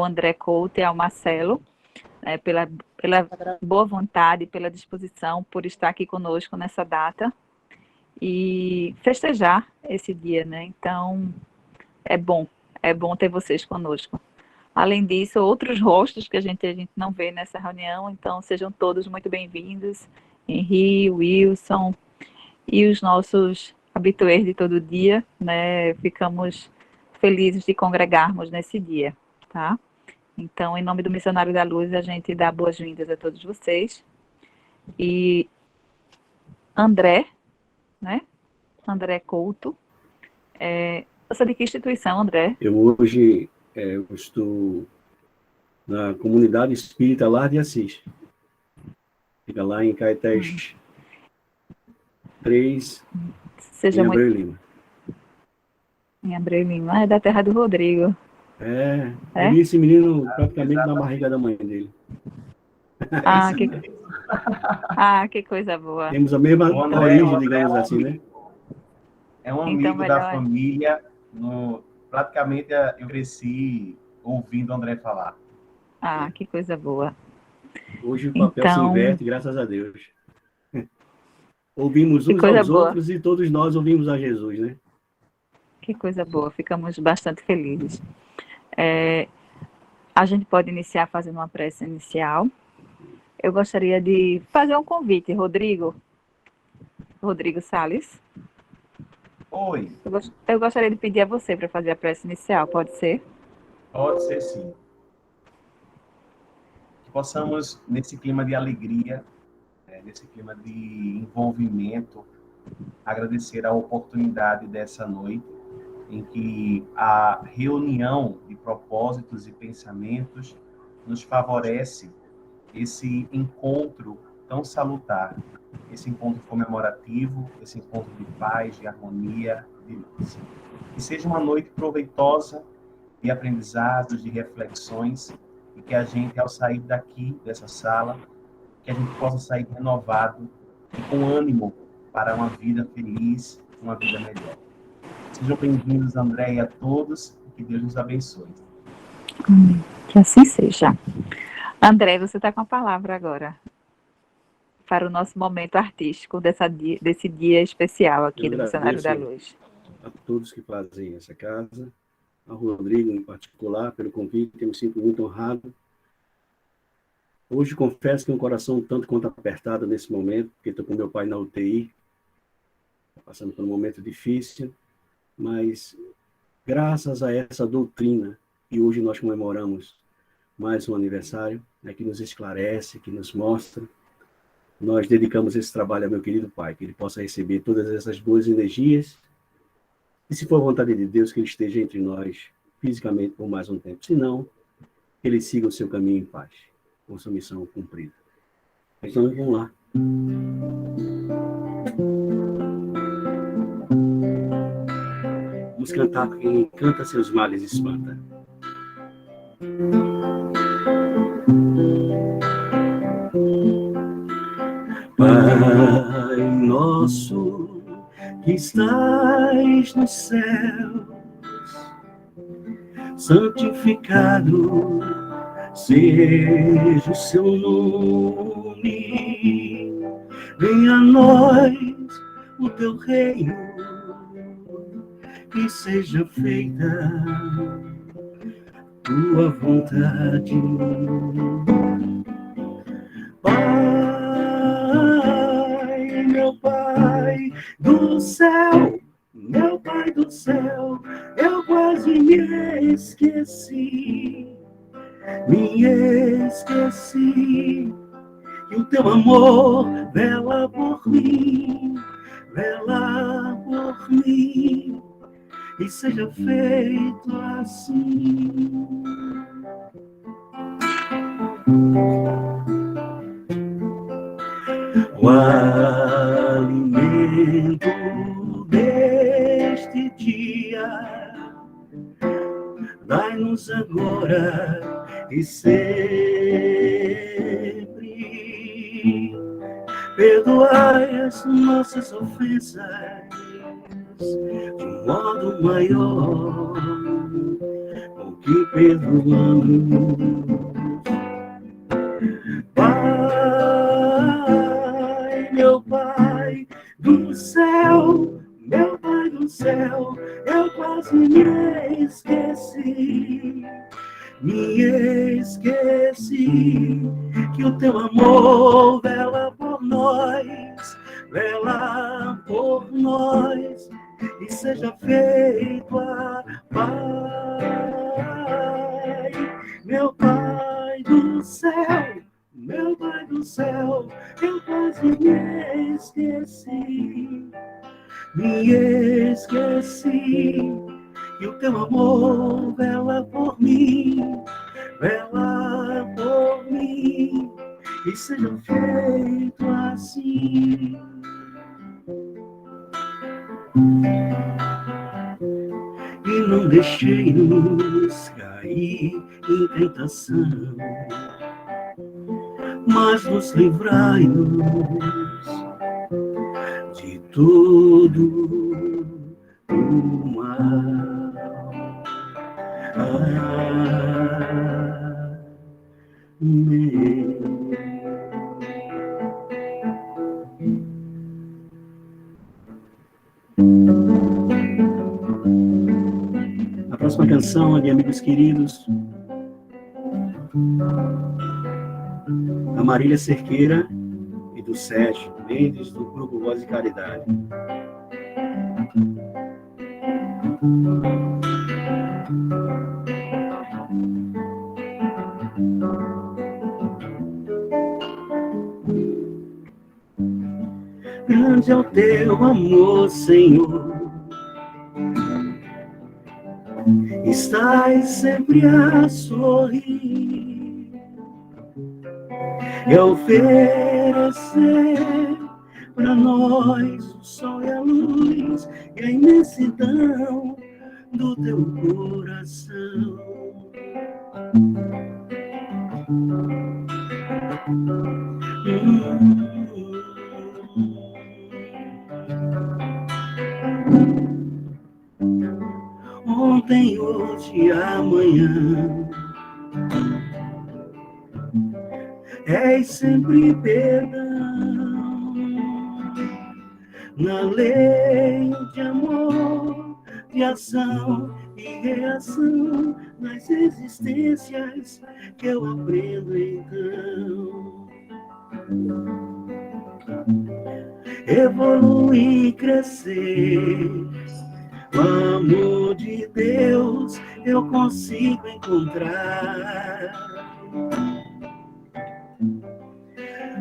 André Couto e ao Marcelo, pela boa vontade, pela disposição, por estar aqui conosco nessa data e festejar esse dia, né? Então, é bom ter vocês conosco. Além disso, outros rostos que a gente não vê nessa reunião, então sejam todos muito bem-vindos. Henri, Wilson e os nossos habituês de todo dia, né? Ficamos felizes de congregarmos nesse dia, tá? Então, em nome do Missionário da Luz, a gente dá boas-vindas a todos vocês. E André, né? André Couto. Você é de que instituição, André? Eu hoje eu estou na comunidade espírita Lar de Assis. Fica lá em Caetés 3, Seja em Abreu muito... Lima. Em Abreu Lima, é da terra do Rodrigo. Eu vi esse menino praticamente na barriga da mãe dele. Que coisa boa. Temos a mesma origem, digamos assim, né? É um amigo da família. Praticamente eu cresci ouvindo o André falar. Que coisa boa. Hoje o papel se inverte, graças a Deus. Ouvimos uns aos outros e todos nós ouvimos a Jesus, né? Que coisa boa, ficamos bastante felizes. A gente pode iniciar fazendo uma prece inicial. Eu gostaria de fazer um convite, Rodrigo Salles. Oi. Eu gostaria de pedir a você para fazer a prece inicial, pode ser? Pode ser, sim. Que possamos, nesse clima de alegria, nesse clima de envolvimento, agradecer a oportunidade dessa noite, em que a reunião de propósitos e pensamentos nos favorece esse encontro tão salutar, esse encontro comemorativo, esse encontro de paz, de harmonia, de luz. Que seja uma noite proveitosa de aprendizados, de reflexões, e que a gente, ao sair daqui, dessa sala, que a gente possa sair renovado e com ânimo para uma vida feliz, uma vida melhor. Sejam bem-vindos, André, e a todos, e que Deus nos abençoe. Que assim seja. André, você está com a palavra agora para o nosso momento artístico desse dia especial aqui do Missionário da Luz. A todos que fazem essa casa, ao Rodrigo em particular, pelo convite, eu me sinto muito honrado. Hoje confesso que um coração tanto quanto apertado nesse momento, porque estou com meu pai na UTI, passando por um momento difícil, mas graças a essa doutrina, e hoje nós comemoramos mais um aniversário, que nos esclarece, que nos mostra, nós dedicamos esse trabalho ao meu querido pai, que ele possa receber todas essas boas energias, e se for a vontade de Deus, que ele esteja entre nós fisicamente por mais um tempo, se não, que ele siga o seu caminho em paz, com sua missão cumprida. Então vamos lá. Vamos cantar quem canta seus males espanta. Pai nosso que estais nos céus, santificado seja o seu nome, venha a nós o teu reino, que seja feita tua vontade. Pai, meu Pai do céu, meu Pai do céu, eu quase me esqueci, e o teu amor vela por mim, e seja feito assim. O alimento deste dia, dai-nos agora e sempre. Perdoai as nossas ofensas de um modo maior, com e perdoando. Pai, meu Pai do céu, meu Pai do céu, eu quase me esqueci que o teu amor vela por nós, e seja feito a Pai, meu Pai do céu, meu Pai do céu, eu quase me esqueci, que o teu amor vela por mim, e seja feito assim. E não deixei-nos cair em tentação, mas nos livrai-nos de todo o mal. Amém. A próxima canção é de amigos queridos, a Marília Cerqueira e do Sérgio Mendes, do grupo Voz de Caridade. Grande é o teu amor, Senhor, estás sempre a sorrir e a oferecer para nós o sol e a luz e a imensidão do teu coração. Ontem, hoje e amanhã, és sempre perdão, na lei de amor, de ação e reação, nas existências que eu aprendo então. Evoluir e crescer, o amor de Deus eu consigo encontrar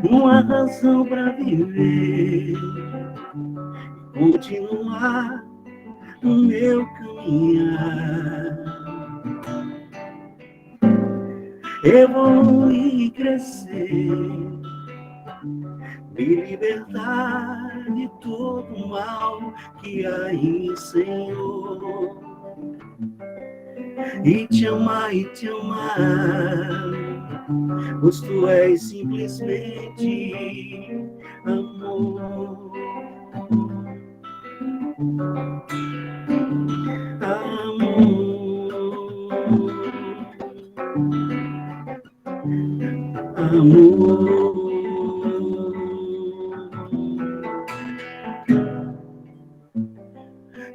uma razão para viver, continuar no meu caminhar. Evoluir e crescer, me libertar de todo mal que há em Senhor, e te amar, pois tu és simplesmente amor. Amor.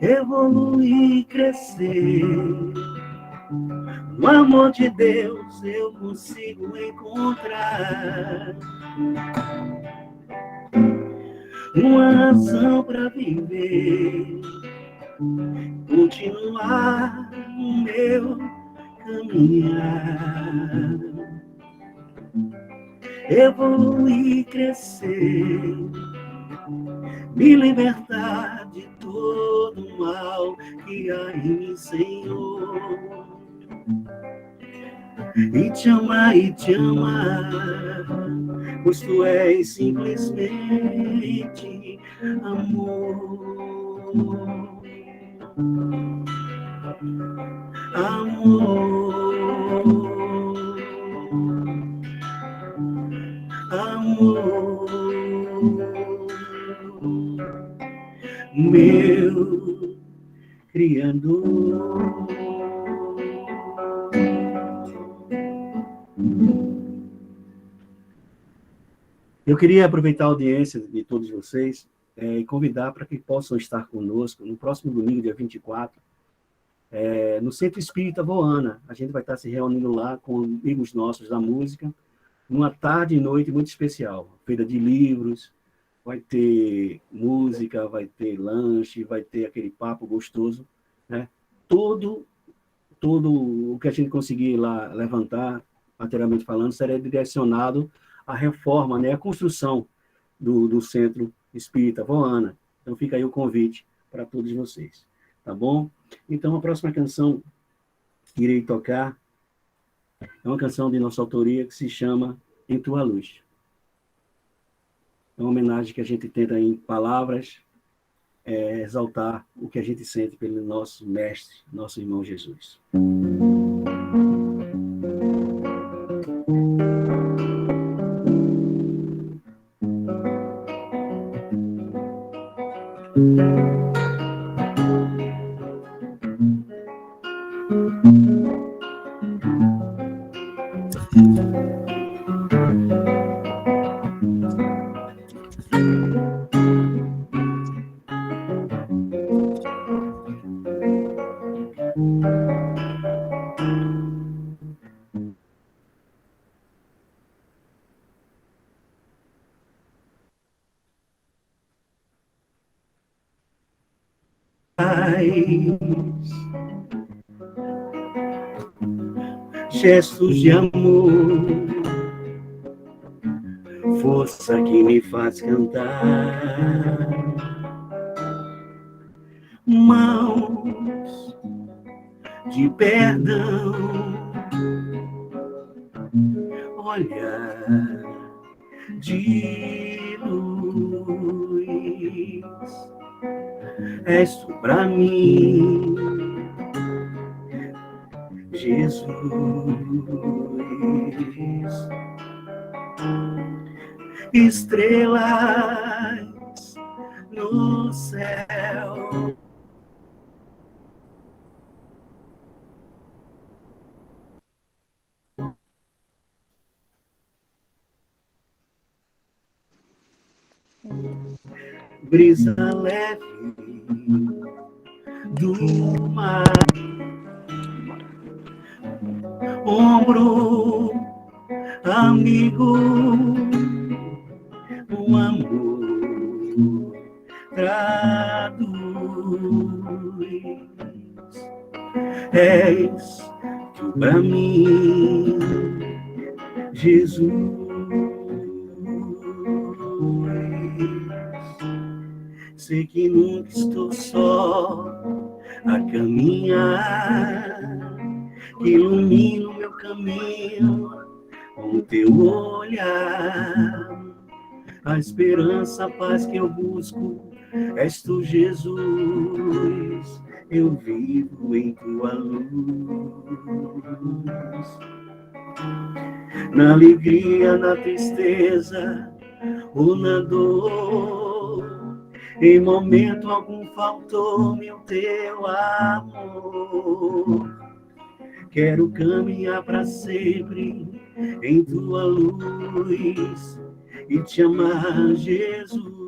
Evoluir e crescer, no amor de Deus eu consigo encontrar uma razão para viver, continuar no meu caminhar. Evoluir e crescer, me libertar de todo mal que há em mim, Senhor, e te amar, pois tu és simplesmente amor. Amor. Amor. Meu Criador. Eu queria aproveitar a audiência de todos vocês e convidar para que possam estar conosco no próximo domingo, dia 24, no Centro Espírita Voana. A gente vai estar se reunindo lá com amigos nossos da música, numa tarde e noite muito especial. Feira de livros, vai ter música, vai ter lanche, vai ter aquele papo gostoso, né? Todo o que a gente conseguir lá levantar, materialmente falando, será direcionado à reforma, né? À construção do Centro Espírita Voana. Então fica aí o convite para todos vocês, tá bom? Então a próxima canção que irei tocar é uma canção de nossa autoria que se chama Em Tua Luz. É uma homenagem que a gente tenta em palavras exaltar o que a gente sente pelo nosso mestre, nosso irmão Jesus. Gestos de amor, força que me faz cantar, mãos de perdão, olhar de luz, és tu pra mim, Jesus. Estrelas no céu, brisa leve do mar, ombro amigo, um amor traduz, és tu pra mim, Jesus. Sei que nunca estou só a caminhar, que ilumina o meu caminho com o teu olhar. A esperança, a paz que eu busco, és tu, Jesus. Eu vivo em tua luz. Na alegria, na tristeza ou na dor, em momento algum faltou-me o teu amor. Quero caminhar para sempre em tua luz e te amar, Jesus.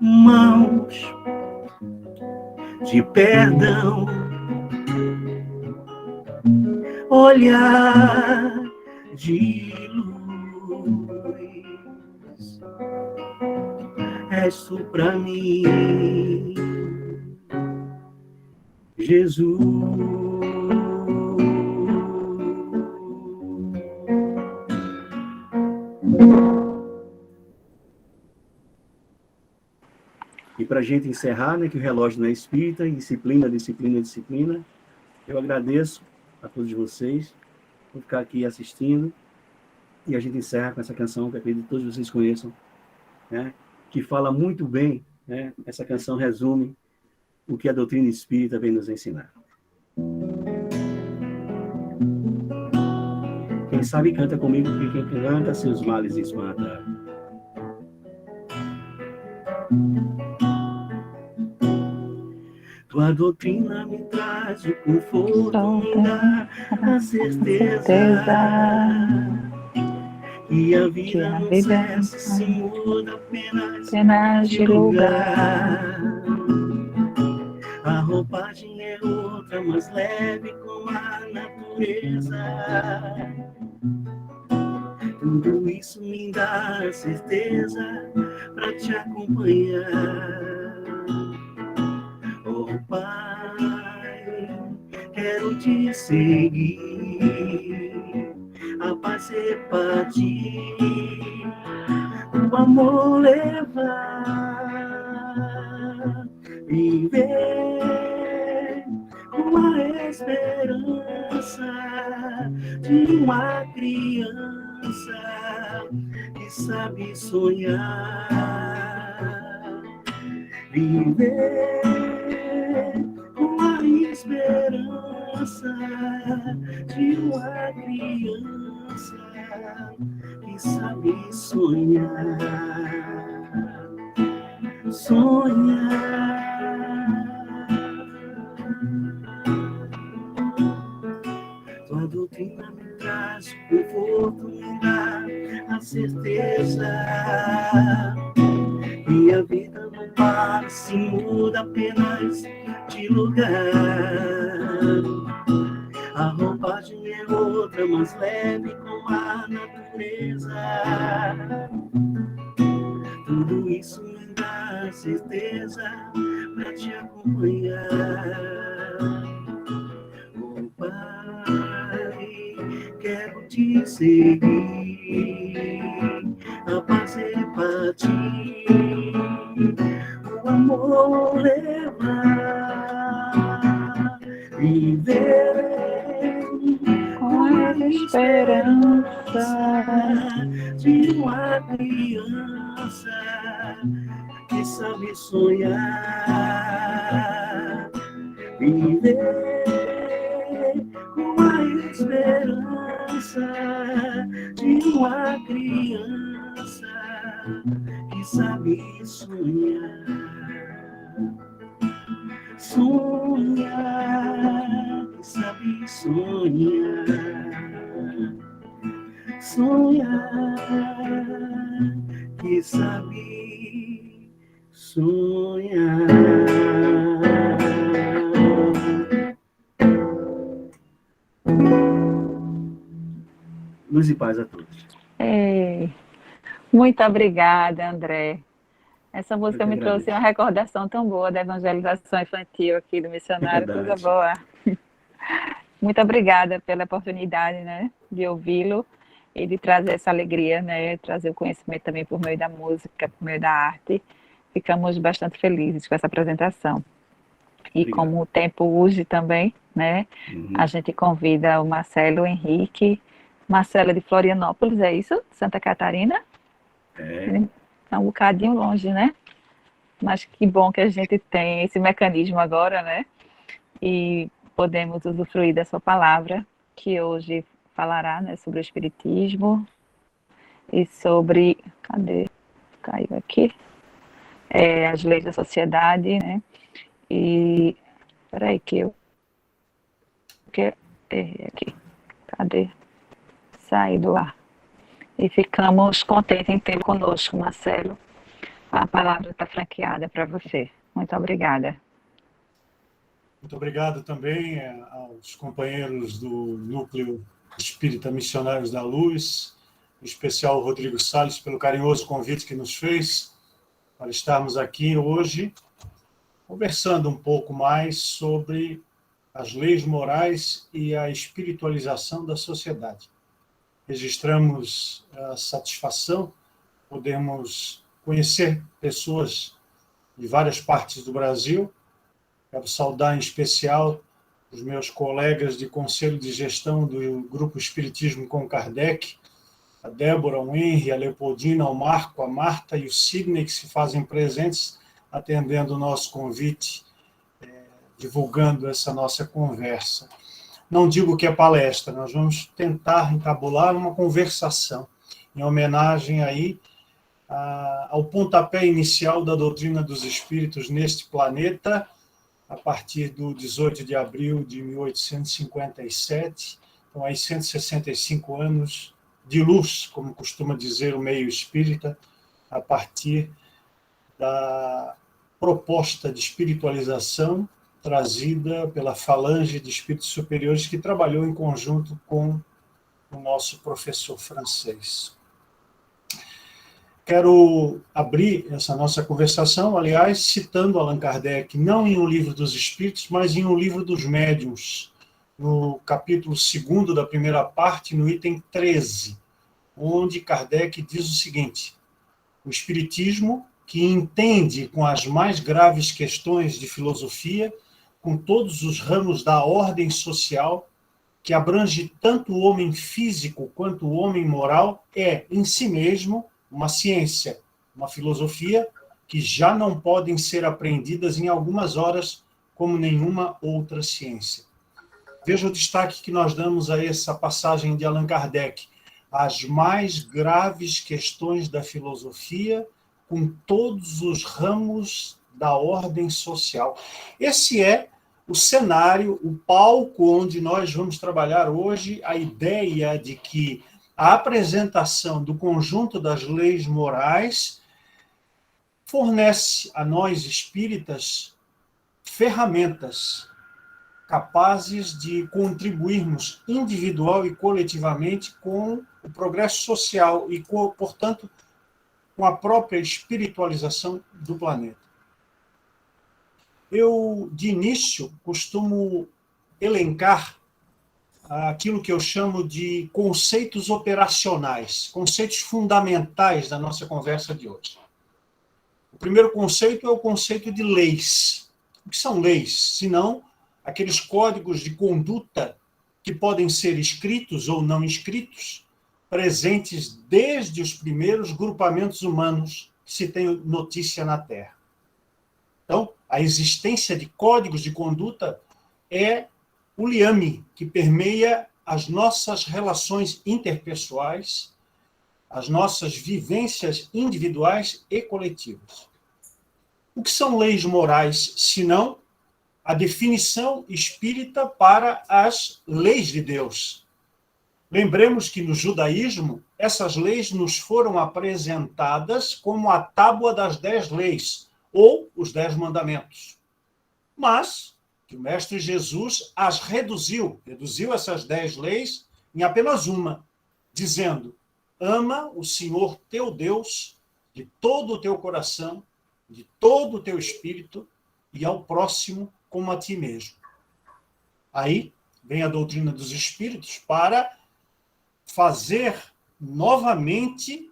Mãos de perdão, olhar de luz, és tu pra mim, Jesus. E para a gente encerrar, né, que o relógio não é espírita, disciplina, eu agradeço a todos vocês por ficar aqui assistindo E a gente encerra com essa canção que eu acredito que todos vocês conheçam, né? Que fala muito bem, né? Essa canção resume o que a doutrina espírita vem nos ensinar. Quem sabe canta comigo, porque quem canta seus males espanta. Tua doutrina me traz o conforto, me dá a certeza que a vida não cessa, se muda apenas de lugar. A roupagem é outra, mais leve como a natureza. Tudo isso me dá a certeza para te acompanhar. Oh Pai, quero te seguir, a paz repartir, o amor levar, viver com a esperança de uma criança que sabe sonhar, viver com a esperança de uma criança que sabe sonhar, sonhar. Tua doutrina me traz conforto, me dá a certeza e a vida não para, se muda apenas de lugar. A roupagem é outra, mais leve como a natureza. Tudo isso me dá certeza para te acompanhar. Oh Pai, quero te seguir, a paz repartir, o amor levar, viver com a esperança de uma criança que sabe sonhar, viver com a esperança de uma criança que sabe sonhar, sonhar, que sabe sonhar, sonhar, que sabe sonhar. Luz e paz a todos. Muito obrigada, André. Essa música me trouxe uma recordação tão boa da evangelização infantil aqui do missionário, coisa boa. Muito obrigada pela oportunidade, né, de ouvi-lo e de trazer essa alegria, né, trazer o conhecimento também por meio da música, por meio da arte. Ficamos bastante felizes com essa apresentação. E obrigado. Como o tempo urge também, né, a gente convida o Marcelo Henrique. Marcelo é de Florianópolis, é isso? Santa Catarina? É um bocadinho longe, né? Mas que bom que a gente tem esse mecanismo agora, né? E podemos usufruir da sua palavra, que hoje falará, né, sobre o Espiritismo e sobre... Cadê? Caiu aqui. As leis da sociedade, né? E... Peraí que eu... Aqui. Cadê? Saí do ar. E ficamos contentes em tê-lo conosco, Marcelo. A palavra está franqueada para você. Muito obrigada. Muito obrigado também aos companheiros do Núcleo Espírita Missionários da Luz, em especial o Rodrigo Salles, pelo carinhoso convite que nos fez para estarmos aqui hoje, conversando um pouco mais sobre as leis morais e a espiritualização da sociedade. Registramos a satisfação, podemos conhecer pessoas de várias partes do Brasil. Quero saudar em especial os meus colegas de Conselho de Gestão do Grupo Espiritismo com Kardec, a Débora, o Henry, a Leopoldina, o Marco, a Marta e o Sidney, que se fazem presentes, atendendo o nosso convite, divulgando essa nossa conversa. Não digo que é palestra, nós vamos tentar encabular uma conversação, em homenagem aí ao pontapé inicial da doutrina dos espíritos neste planeta, a partir do 18 de abril de 1857, então aí 165 anos de luz, como costuma dizer o meio espírita, a partir da proposta de espiritualização trazida pela falange de espíritos superiores que trabalhou em conjunto com o nosso professor francês. Quero abrir essa nossa conversação, aliás, citando Allan Kardec, não em um livro dos Espíritos, mas em um livro dos Médiuns, no capítulo 2º da primeira parte, no item 13, onde Kardec diz o seguinte: o Espiritismo, que entende com as mais graves questões de filosofia, com todos os ramos da ordem social, que abrange tanto o homem físico quanto o homem moral, é, em si mesmo, uma ciência, uma filosofia que já não podem ser aprendidas em algumas horas como nenhuma outra ciência. Veja o destaque que nós damos a essa passagem de Allan Kardec. As mais graves questões da filosofia, com todos os ramos da ordem social. Esse é o cenário, o palco onde nós vamos trabalhar hoje, a ideia de que a apresentação do conjunto das leis morais fornece a nós espíritas ferramentas capazes de contribuirmos individual e coletivamente com o progresso social e, portanto, com a própria espiritualização do planeta. Eu, de início, costumo elencar aquilo que eu chamo de conceitos operacionais, conceitos fundamentais da nossa conversa de hoje. O primeiro conceito é o conceito de leis. O que são leis? Senão aqueles códigos de conduta que podem ser escritos ou não escritos, presentes desde os primeiros grupamentos humanos que se tem notícia na Terra. Então, a existência de códigos de conduta é o liame que permeia as nossas relações interpessoais, as nossas vivências individuais e coletivas. O que são leis morais, senão a definição espírita para as leis de Deus? Lembremos que no judaísmo, essas leis nos foram apresentadas como a tábua das 10 leis, ou os 10 mandamentos. Mas que o Mestre Jesus as reduziu essas 10 leis em apenas uma, dizendo: ama o Senhor teu Deus de todo o teu coração, de todo o teu espírito, e ao próximo como a ti mesmo. Aí vem a doutrina dos espíritos para fazer novamente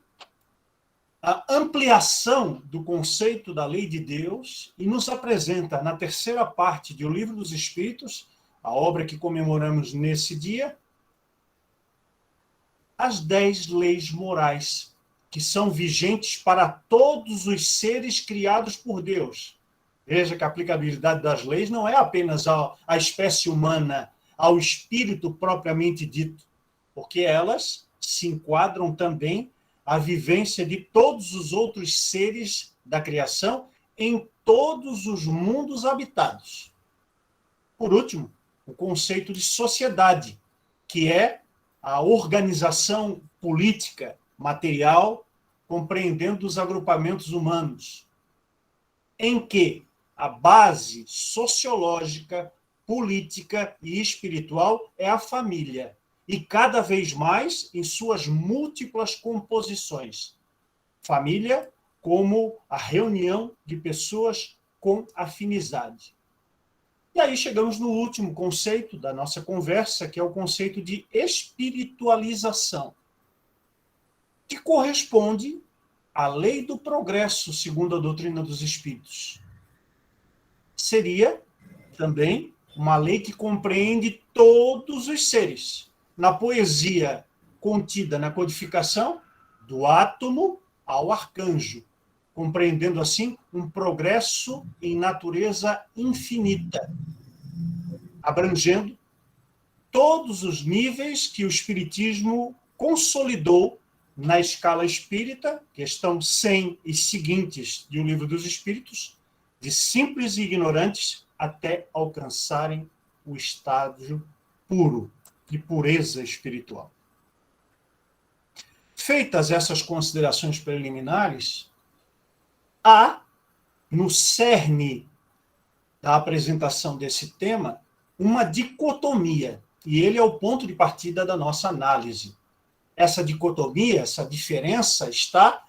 a ampliação do conceito da lei de Deus e nos apresenta, na terceira parte do Livro dos Espíritos, a obra que comemoramos nesse dia, as 10 leis morais, que são vigentes para todos os seres criados por Deus. Veja que a aplicabilidade das leis não é apenas à espécie humana, ao espírito propriamente dito, porque elas se enquadram também a vivência de todos os outros seres da criação em todos os mundos habitados. Por último, o conceito de sociedade, que é a organização política, material, compreendendo os agrupamentos humanos, em que a base sociológica, política e espiritual é a família, e cada vez mais em suas múltiplas composições. Família como a reunião de pessoas com afinidade. E aí chegamos no último conceito da nossa conversa, que é o conceito de espiritualização, que corresponde à lei do progresso, segundo a doutrina dos espíritos. Seria também uma lei que compreende todos os seres. Na poesia contida na codificação do átomo ao arcanjo, compreendendo assim um progresso em natureza infinita, abrangendo todos os níveis que o Espiritismo consolidou na escala espírita, questão 100 e seguintes de O Livro dos Espíritos, de simples e ignorantes até alcançarem o estágio puro, de pureza espiritual. Feitas essas considerações preliminares, há, no cerne da apresentação desse tema, uma dicotomia, e ele é o ponto de partida da nossa análise. Essa dicotomia, essa diferença, está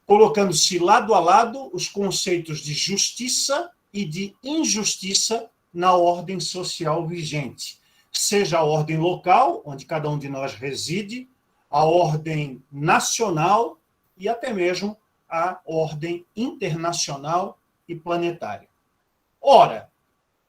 colocando-se lado a lado os conceitos de justiça e de injustiça na ordem social vigente, seja a ordem local, onde cada um de nós reside, a ordem nacional e até mesmo a ordem internacional e planetária. Ora,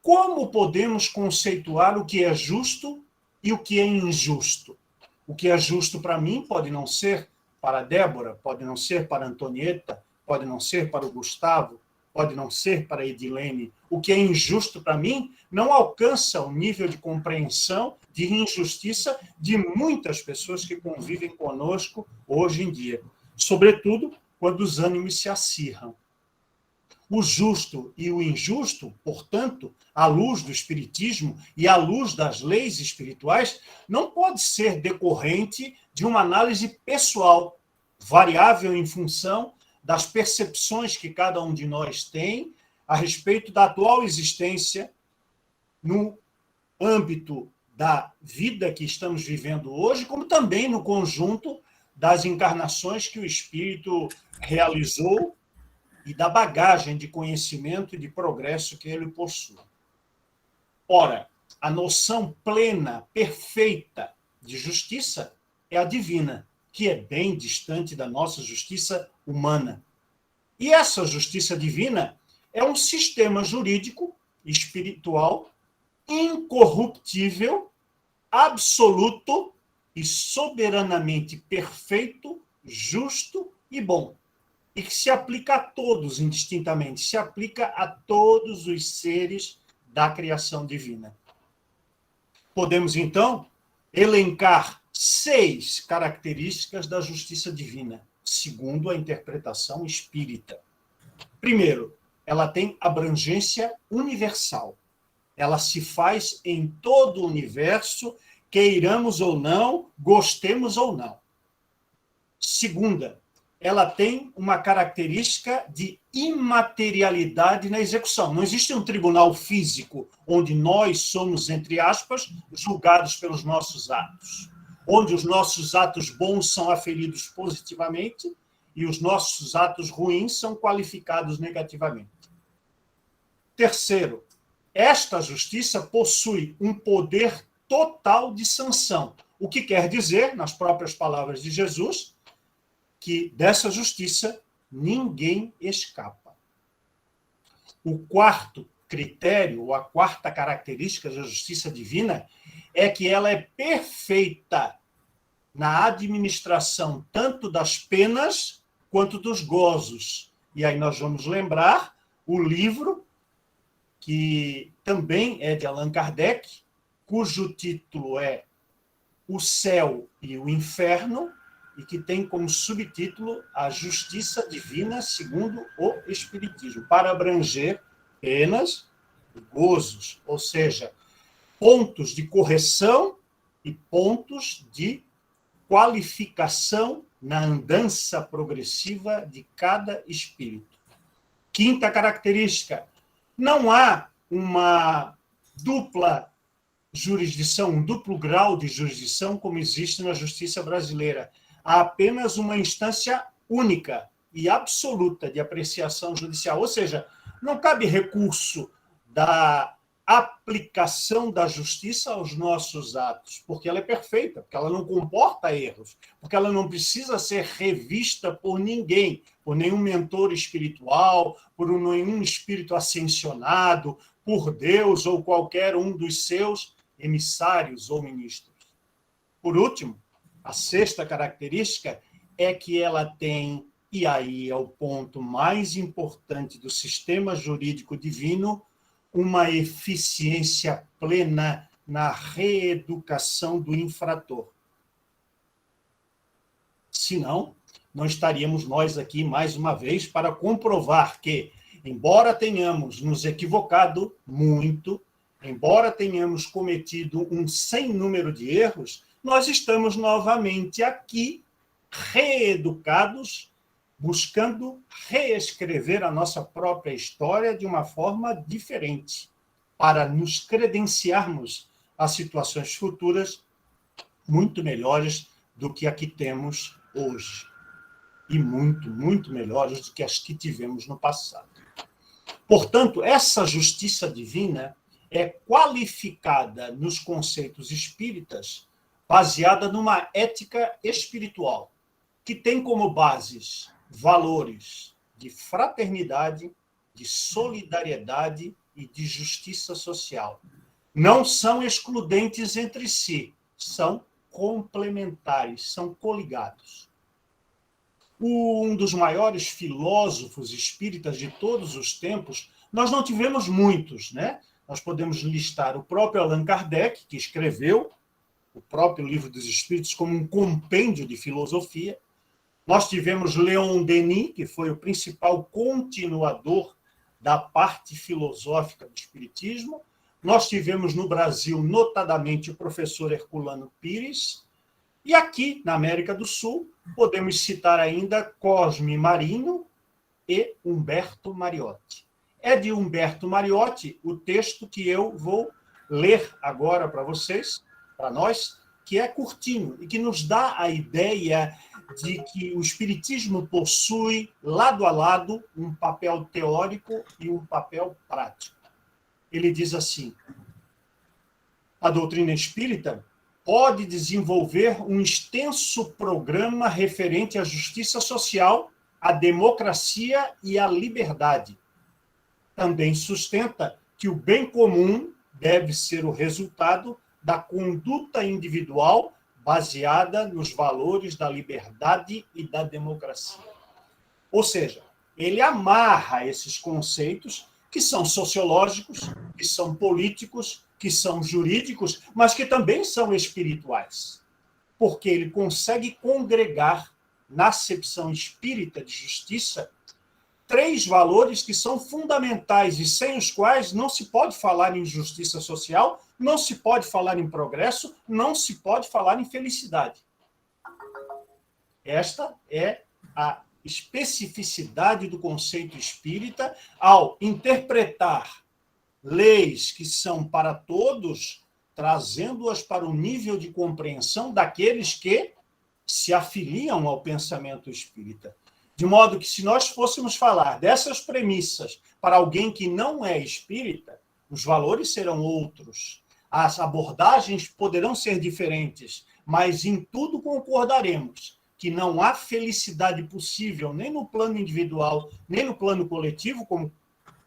como podemos conceituar o que é justo e o que é injusto? O que é justo para mim pode não ser para a Débora, pode não ser para a Antonieta, pode não ser para o Gustavo, pode não ser para a Edilene. O que é injusto para mim não alcança o nível de compreensão de injustiça de muitas pessoas que convivem conosco hoje em dia, sobretudo quando os ânimos se acirram. O justo e o injusto, portanto, à luz do Espiritismo e à luz das leis espirituais, não pode ser decorrente de uma análise pessoal, variável em função das percepções que cada um de nós tem a respeito da atual existência no âmbito da vida que estamos vivendo hoje, como também no conjunto das encarnações que o Espírito realizou e da bagagem de conhecimento e de progresso que ele possui. Ora, a noção plena, perfeita de justiça é a divina, que é bem distante da nossa justiça humana. E essa justiça divina é um sistema jurídico, espiritual, incorruptível, absoluto e soberanamente perfeito, justo e bom. E que se aplica a todos indistintamente, se aplica a todos os seres da criação divina. Podemos, então, elencar 6 características da justiça divina, segundo a interpretação espírita. Primeiro, ela tem abrangência universal. Ela se faz em todo o universo, queiramos ou não, gostemos ou não. Segunda, ela tem uma característica de imaterialidade na execução. Não existe um tribunal físico onde nós somos, entre aspas, julgados pelos nossos atos, onde os nossos atos bons são aferidos positivamente e os nossos atos ruins são qualificados negativamente. Terceiro, esta justiça possui um poder total de sanção, o que quer dizer, nas próprias palavras de Jesus, que dessa justiça ninguém escapa. O quarto critério, ou a quarta característica da justiça divina, é que ela é perfeita na administração tanto das penas quanto dos gozos. E aí nós vamos lembrar o livro, que também é de Allan Kardec, cujo título é O Céu e o Inferno, e que tem como subtítulo A Justiça Divina segundo o Espiritismo, para abranger penas e gozos, ou seja, pontos de correção e pontos de qualificação na andança progressiva de cada espírito. Quinta característica, não há uma dupla jurisdição, um duplo grau de jurisdição como existe na justiça brasileira. Há apenas uma instância única e absoluta de apreciação judicial, ou seja, não cabe recurso da aplicação da justiça aos nossos atos, porque ela é perfeita, porque ela não comporta erros, porque ela não precisa ser revista por ninguém, por nenhum mentor espiritual, por nenhum espírito ascensionado, por Deus ou qualquer um dos seus emissários ou ministros. Por último, A sexta característica é que ela tem, e aí é o ponto mais importante do sistema jurídico divino, uma eficiência plena na reeducação do infrator. Senão, não estaríamos nós aqui mais uma vez para comprovar que, embora tenhamos nos equivocado muito, embora tenhamos cometido um sem número de erros, nós estamos novamente aqui, reeducados, buscando reescrever a nossa própria história de uma forma diferente, para nos credenciarmos a situações futuras muito melhores do que a que temos hoje. E muito, muito melhores do que as que tivemos no passado. Portanto, essa justiça divina é qualificada nos conceitos espíritas, baseada numa ética espiritual, que tem como bases valores de fraternidade, de solidariedade e de justiça social. Não são excludentes entre si, são complementares, são coligados. Um dos maiores filósofos espíritas de todos os tempos, nós não tivemos muitos, né? Nós podemos listar o próprio Allan Kardec, que escreveu o próprio Livro dos Espíritos como um compêndio de filosofia. Nós tivemos Leon Denis, que foi o principal continuador da parte filosófica do Espiritismo. Nós tivemos no Brasil, notadamente, o professor Herculano Pires. E aqui, na América do Sul, podemos citar ainda Cosme Marinho e Humberto Mariotti. É de Humberto Mariotti o texto que eu vou ler agora para vocês, para nós, que é curtinho e que nos dá a ideia de que o Espiritismo possui, lado a lado, um papel teórico e um papel prático. Ele diz assim: a doutrina espírita pode desenvolver um extenso programa referente à justiça social, à democracia e à liberdade. Também sustenta que o bem comum deve ser o resultado da conduta individual baseada nos valores da liberdade e da democracia. Ou seja, ele amarra esses conceitos que são sociológicos, que são políticos, que são jurídicos, mas que também são espirituais. Porque ele consegue congregar, na acepção espírita de justiça, 3 valores que são fundamentais e sem os quais não se pode falar em justiça social, não se pode falar em progresso, não se pode falar em felicidade. Esta é a especificidade do conceito espírita ao interpretar leis que são para todos, trazendo-as para o nível de compreensão daqueles que se afiliam ao pensamento espírita. De modo que, se nós fôssemos falar dessas premissas para alguém que não é espírita, os valores serão outros, as abordagens poderão ser diferentes, mas em tudo concordaremos que não há felicidade possível nem no plano individual, nem no plano coletivo, como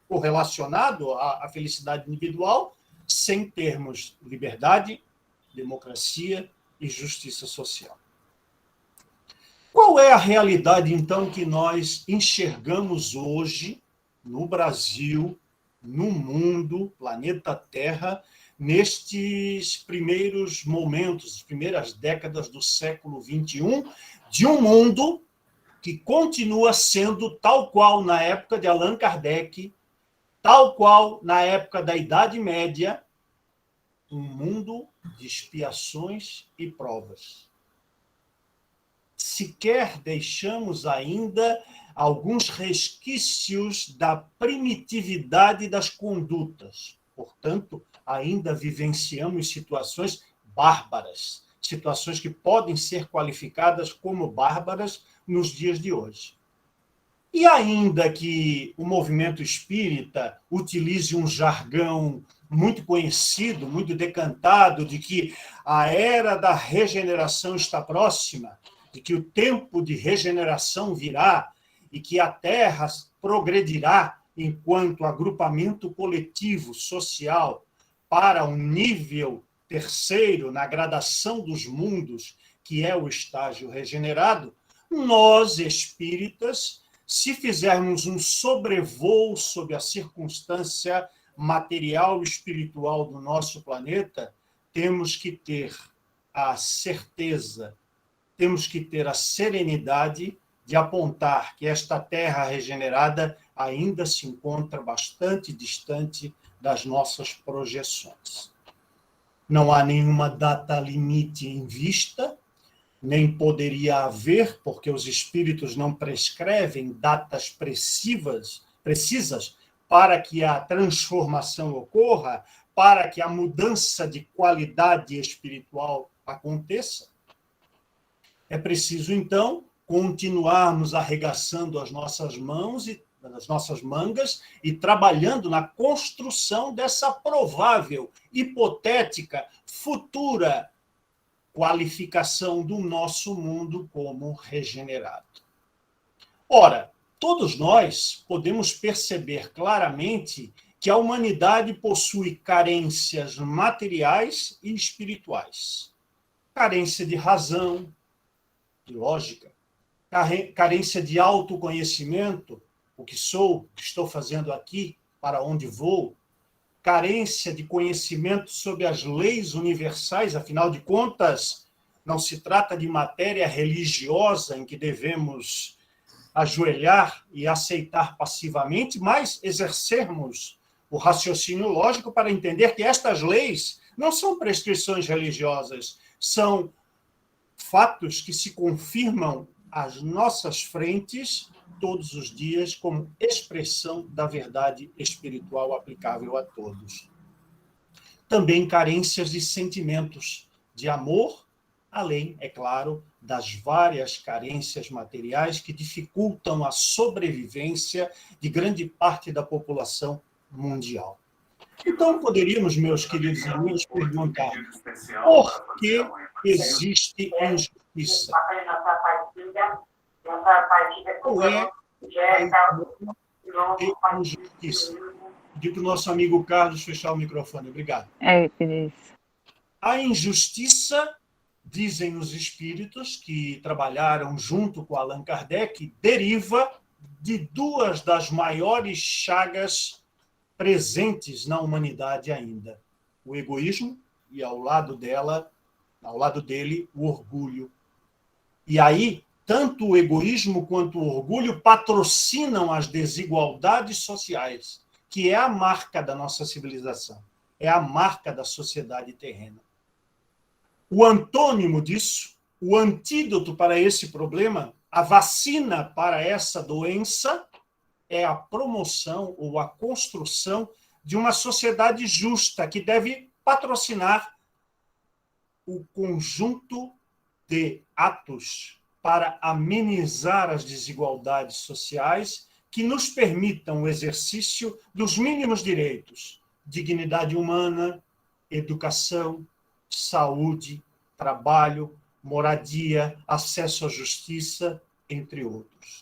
correlacionado à felicidade individual, sem termos liberdade, democracia e justiça social. Qual é a realidade, então, que nós enxergamos hoje no Brasil, no mundo, planeta Terra, nestes primeiros momentos, as primeiras décadas do século XXI, de um mundo que continua sendo tal qual na época de Allan Kardec, tal qual na época da Idade Média, um mundo de expiações e provas. Sequer deixamos ainda alguns resquícios da primitividade das condutas. Portanto, ainda vivenciamos situações bárbaras, situações que podem ser qualificadas como bárbaras nos dias de hoje. E ainda que o movimento espírita utilize um jargão muito conhecido, muito decantado, de que a era da regeneração está próxima, de que o tempo de regeneração virá e que a Terra progredirá enquanto agrupamento coletivo social para um nível terceiro na gradação dos mundos, que é o estágio regenerado, nós, espíritas, se fizermos um sobrevoo sobre a circunstância material e espiritual do nosso planeta, temos que ter a certeza, temos que ter a serenidade de apontar que esta terra regenerada ainda se encontra bastante distante das nossas projeções. Não há nenhuma data limite em vista, nem poderia haver, porque os espíritos não prescrevem datas precisas para que a transformação ocorra, para que a mudança de qualidade espiritual aconteça. É preciso, então, continuarmos arregaçando as nossas mãos e as nossas mangas e trabalhando na construção dessa provável, hipotética, futura qualificação do nosso mundo como regenerado. Ora, todos nós podemos perceber claramente que a humanidade possui carências materiais e espirituais. Carência de razão, de lógica, carência de autoconhecimento, o que sou, o que estou fazendo aqui, para onde vou, carência de conhecimento sobre as leis universais, afinal de contas, não se trata de matéria religiosa em que devemos ajoelhar e aceitar passivamente, mas exercermos o raciocínio lógico para entender que estas leis não são prescrições religiosas, são fatos que se confirmam às nossas frentes todos os dias como expressão da verdade espiritual aplicável a todos. Também carências de sentimentos, de amor, além, é claro, das várias carências materiais que dificultam a sobrevivência de grande parte da população mundial. Então, poderíamos, meus queridos amigos, perguntar por que existe injustiça? Qual é a injustiça? Pedir para o nosso amigo Carlos fechar o microfone. Obrigado. A injustiça, dizem os espíritos que trabalharam junto com Allan Kardec, deriva de duas das maiores chagas presentes na humanidade ainda: o egoísmo e, ao lado dele, o orgulho. E aí, tanto o egoísmo quanto o orgulho patrocinam as desigualdades sociais, que é a marca da nossa civilização, é a marca da sociedade terrena. O antônimo disso, o antídoto para esse problema, a vacina para essa doença, é a promoção ou a construção de uma sociedade justa que deve patrocinar o conjunto de atos para amenizar as desigualdades sociais que nos permitam o exercício dos mínimos direitos: dignidade humana, educação, saúde, trabalho, moradia, acesso à justiça, entre outros.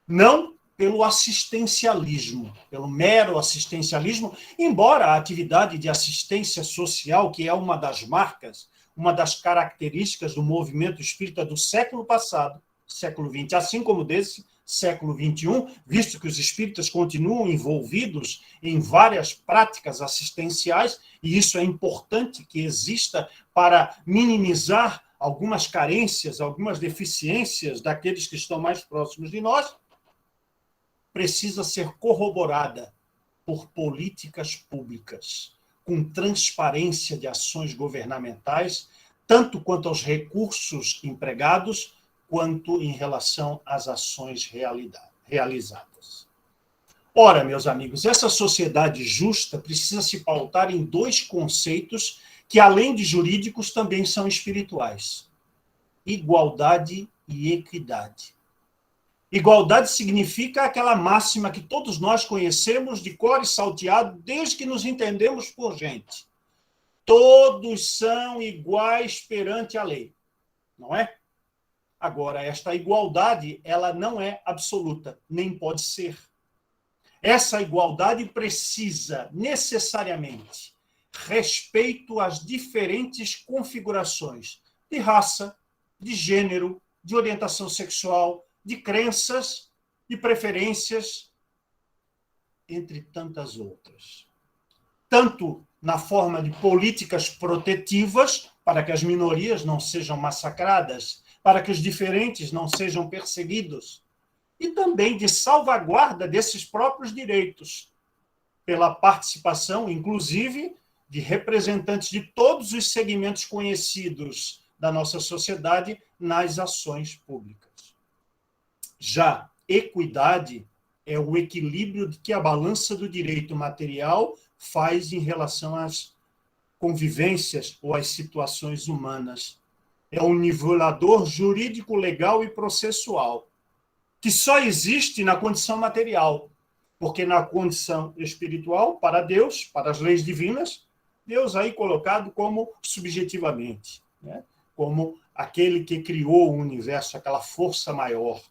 Não pelo assistencialismo, pelo mero assistencialismo, embora a atividade de assistência social, que é uma das marcas, uma das características do movimento espírita do século passado, século XX, assim como desse século XXI, visto que os espíritas continuam envolvidos em várias práticas assistenciais, e isso é importante que exista para minimizar algumas carências, algumas deficiências daqueles que estão mais próximos de nós, precisa ser corroborada por políticas públicas, com transparência de ações governamentais, tanto quanto aos recursos empregados, quanto em relação às ações realizadas. Ora, meus amigos, essa sociedade justa precisa se pautar em dois conceitos que, além de jurídicos, também são espirituais: igualdade e equidade. Igualdade significa aquela máxima que todos nós conhecemos de cor e salteado desde que nos entendemos por gente. Todos são iguais perante a lei, não é? Agora, esta igualdade, ela não é absoluta, nem pode ser. Essa igualdade precisa, necessariamente, respeito às diferentes configurações de raça, de gênero, de orientação sexual, de crenças, de preferências, entre tantas outras. Tanto na forma de políticas protetivas, para que as minorias não sejam massacradas, para que os diferentes não sejam perseguidos, e também de salvaguarda desses próprios direitos, pela participação, inclusive, de representantes de todos os segmentos conhecidos da nossa sociedade nas ações públicas. Já equidade é o equilíbrio que a balança do direito material faz em relação às convivências ou às situações humanas. É um nivelador jurídico, legal e processual, que só existe na condição material, porque na condição espiritual, para Deus, para as leis divinas, Deus aí colocado como subjetivamente, né? Como aquele que criou o universo, aquela força maior.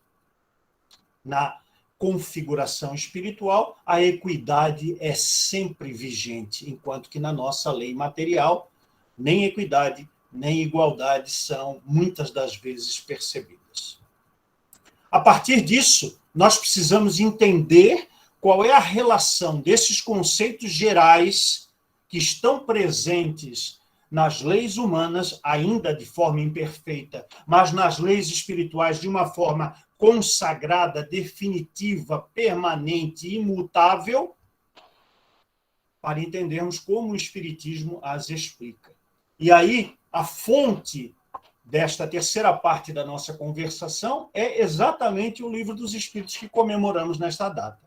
Na configuração espiritual, a equidade é sempre vigente, enquanto que na nossa lei material, nem equidade, nem igualdade são, muitas das vezes, percebidas. A partir disso, nós precisamos entender qual é a relação desses conceitos gerais que estão presentes nas leis humanas, ainda de forma imperfeita, mas nas leis espirituais de uma forma consagrada, definitiva, permanente, imutável, para entendermos como o Espiritismo as explica. E aí, a fonte desta terceira parte da nossa conversação é exatamente o Livro dos Espíritos que comemoramos nesta data.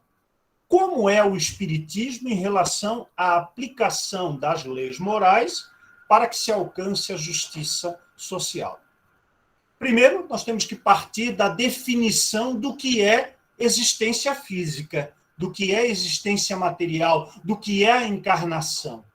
Como é o Espiritismo em relação à aplicação das leis morais para que se alcance a justiça social? Primeiro, nós temos que partir da definição do que é existência física, do que é existência material, do que é a encarnação.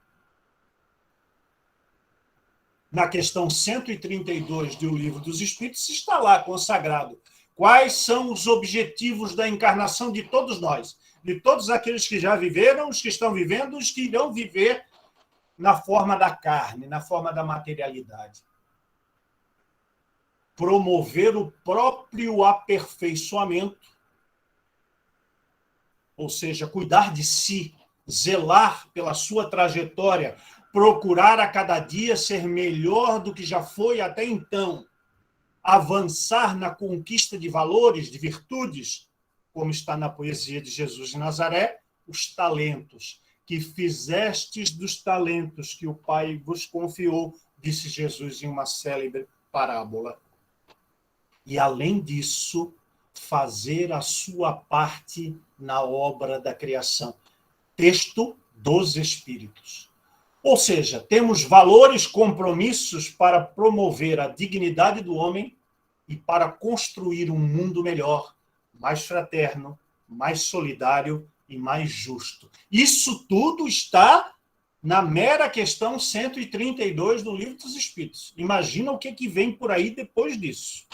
Na questão 132 do Livro dos Espíritos está lá consagrado quais são os objetivos da encarnação de todos nós, de todos aqueles que já viveram, os que estão vivendo, os que irão viver na forma da carne, na forma da materialidade. Promover o próprio aperfeiçoamento, ou seja, cuidar de si, zelar pela sua trajetória, procurar a cada dia ser melhor do que já foi até então, avançar na conquista de valores, de virtudes, como está na poesia de Jesus de Nazaré, os talentos, que fizestes dos talentos que o Pai vos confiou, disse Jesus em uma célebre parábola. E, além disso, fazer a sua parte na obra da criação. Texto dos Espíritos. Ou seja, temos valores, compromissos para promover a dignidade do homem e para construir um mundo melhor, mais fraterno, mais solidário e mais justo. Isso tudo está na mera questão 132 do Livro dos Espíritos. Imagina o que vem por aí depois disso.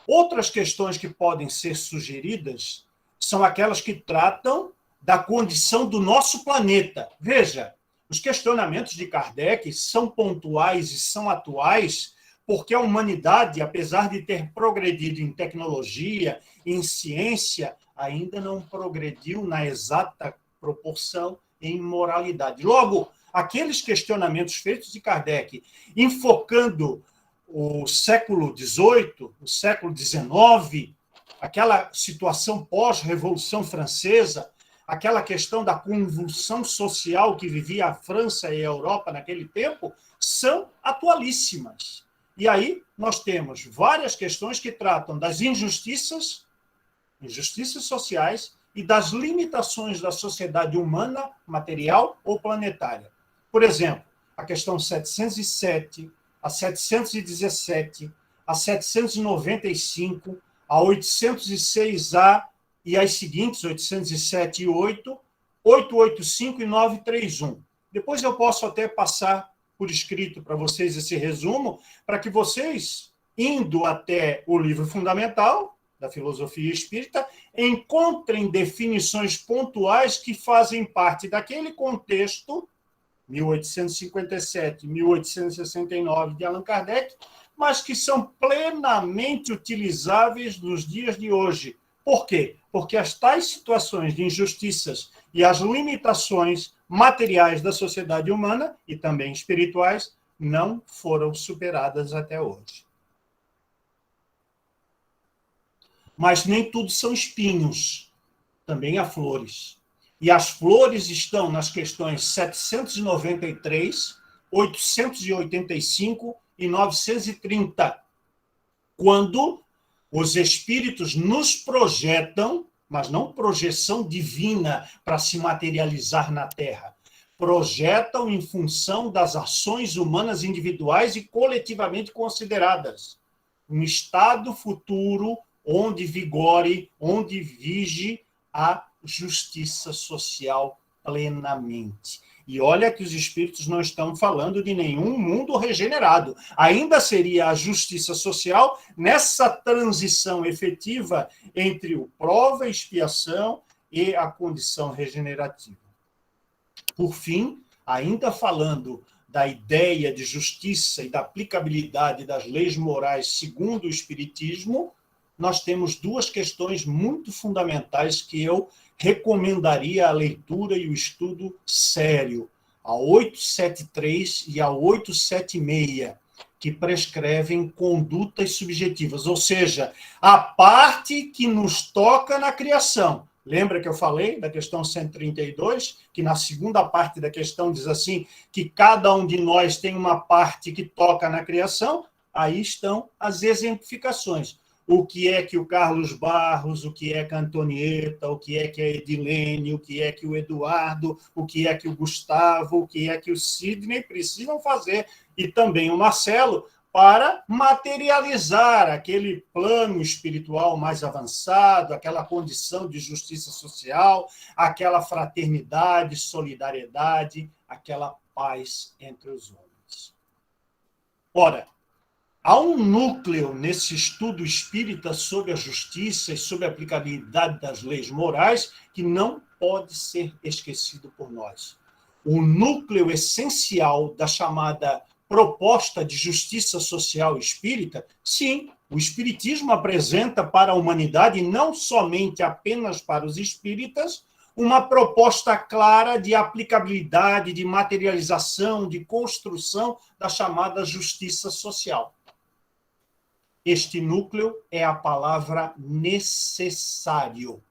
Outras questões que podem ser sugeridas são aquelas que tratam da condição do nosso planeta. Veja, os questionamentos de Kardec são pontuais e são atuais porque a humanidade, apesar de ter progredido em tecnologia, em ciência, ainda não progrediu na exata proporção em moralidade. Logo, aqueles questionamentos feitos de Kardec, enfocando o século XVIII, o século XIX, aquela situação pós-Revolução Francesa, aquela questão da convulsão social que vivia a França e a Europa naquele tempo, são atualíssimas. E aí nós temos várias questões que tratam das injustiças sociais e das limitações da sociedade humana, material ou planetária. Por exemplo, a questão 707, a 717, a 795, a 806A e as seguintes, 807 e 8, 885 e 931. Depois eu posso até passar por escrito para vocês esse resumo, para que vocês, indo até o livro fundamental da filosofia espírita, encontrem definições pontuais que fazem parte daquele contexto 1857, 1869, de Allan Kardec, mas que são plenamente utilizáveis nos dias de hoje. Por quê? Porque as tais situações de injustiças e as limitações materiais da sociedade humana, e também espirituais, não foram superadas até hoje. Mas nem tudo são espinhos, também há flores. E as flores estão nas questões 793, 885 e 930, quando os espíritos nos projetam, mas não projeção divina para se materializar na Terra, projetam em função das ações humanas individuais e coletivamente consideradas. Um estado futuro onde vigore, onde vige a justiça social plenamente. E olha que os espíritos não estão falando de nenhum mundo regenerado. Ainda seria a justiça social nessa transição efetiva entre o prova e expiação e a condição regenerativa. Por fim, ainda falando da ideia de justiça e da aplicabilidade das leis morais segundo o Espiritismo, nós temos duas questões muito fundamentais que eu recomendaria a leitura e o estudo sério, a 873 e a 876, que prescrevem condutas subjetivas, ou seja, a parte que nos toca na criação. Lembra que eu falei da questão 132, que na segunda parte da questão diz assim, que cada um de nós tem uma parte que toca na criação? Aí estão as exemplificações. O que é que o Carlos Barros, o que é que a Antonieta, o que é que a Edilene, o que é que o Eduardo, o que é que o Gustavo, o que é que o Sidney precisam fazer, e também o Marcelo, para materializar aquele plano espiritual mais avançado, aquela condição de justiça social, aquela fraternidade, solidariedade, aquela paz entre os homens. Ora, há um núcleo nesse estudo espírita sobre a justiça e sobre a aplicabilidade das leis morais que não pode ser esquecido por nós. O núcleo essencial da chamada proposta de justiça social espírita, sim, o espiritismo apresenta para a humanidade, não somente apenas para os espíritas, uma proposta clara de aplicabilidade, de materialização, de construção da chamada justiça social. Este núcleo é a palavra necessário.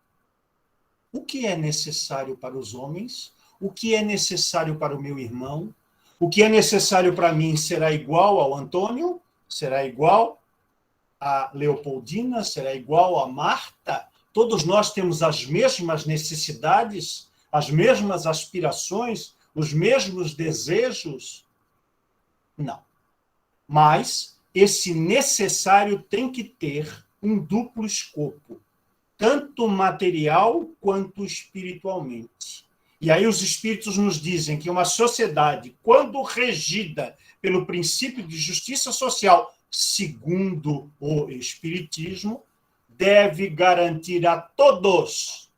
O que é necessário para os homens? O que é necessário para o meu irmão? O que é necessário para mim será igual ao Antônio? Será igual a Leopoldina? Será igual a Marta? Todos nós temos as mesmas necessidades, as mesmas aspirações, os mesmos desejos? Não. Mas esse necessário tem que ter um duplo escopo, tanto material quanto espiritualmente. E aí os espíritos nos dizem que uma sociedade, quando regida pelo princípio de justiça social, segundo o espiritismo, deve garantir a todos,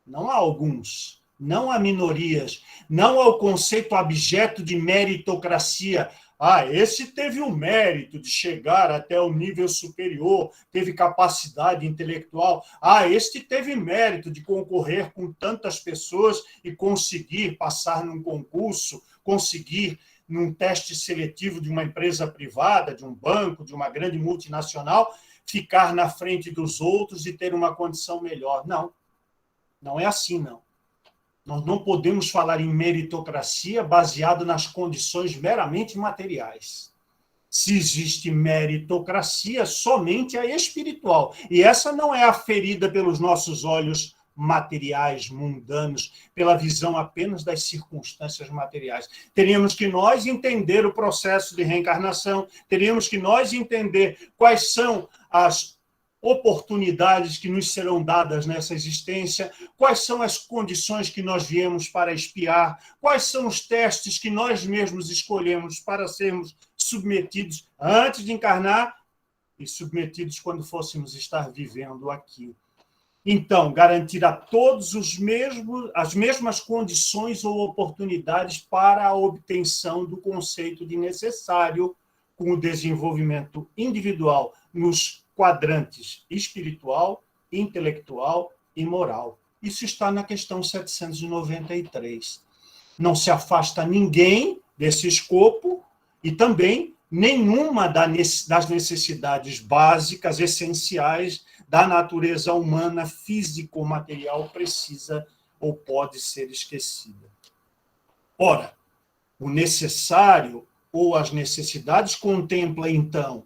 não a alguns, não a minorias, não ao conceito abjeto de meritocracia. Ah, esse teve o mérito de chegar até o nível superior, teve capacidade intelectual. Ah, este teve mérito de concorrer com tantas pessoas e conseguir passar num concurso, conseguir num teste seletivo de uma empresa privada, de um banco, de uma grande multinacional, ficar na frente dos outros e ter uma condição melhor. Não, não é assim, não. Nós não podemos falar em meritocracia baseado nas condições meramente materiais. Se existe meritocracia, somente a espiritual. E essa não é aferida pelos nossos olhos materiais, mundanos, pela visão apenas das circunstâncias materiais. Teríamos que nós entender o processo de reencarnação, teríamos que nós entender quais são as oportunidades que nos serão dadas nessa existência, quais são as condições que nós viemos para expiar, quais são os testes que nós mesmos escolhemos para sermos submetidos antes de encarnar e submetidos quando fôssemos estar vivendo aqui. Então, garantir a todos as mesmas condições ou oportunidades para a obtenção do conceito de necessário, com o desenvolvimento individual nos quadrantes espiritual, intelectual e moral. Isso está na questão 793. Não se afasta ninguém desse escopo e também nenhuma das necessidades básicas, essenciais da natureza humana, físico-material, precisa ou pode ser esquecida. Ora, o necessário ou as necessidades contempla, então,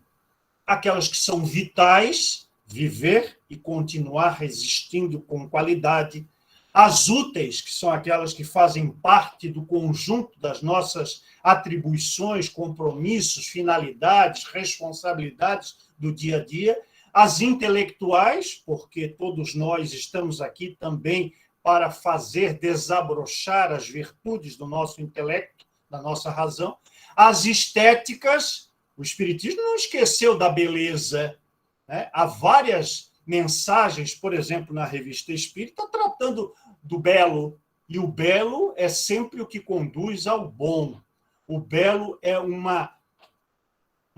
aquelas que são vitais, viver e continuar resistindo com qualidade, as úteis, que são aquelas que fazem parte do conjunto das nossas atribuições, compromissos, finalidades, responsabilidades do dia a dia, as intelectuais, porque todos nós estamos aqui também para fazer desabrochar as virtudes do nosso intelecto, da nossa razão, as estéticas. O Espiritismo não esqueceu da beleza, né? Há várias mensagens, por exemplo, na Revista Espírita, tratando do belo, e o belo é sempre o que conduz ao bom. O belo é uma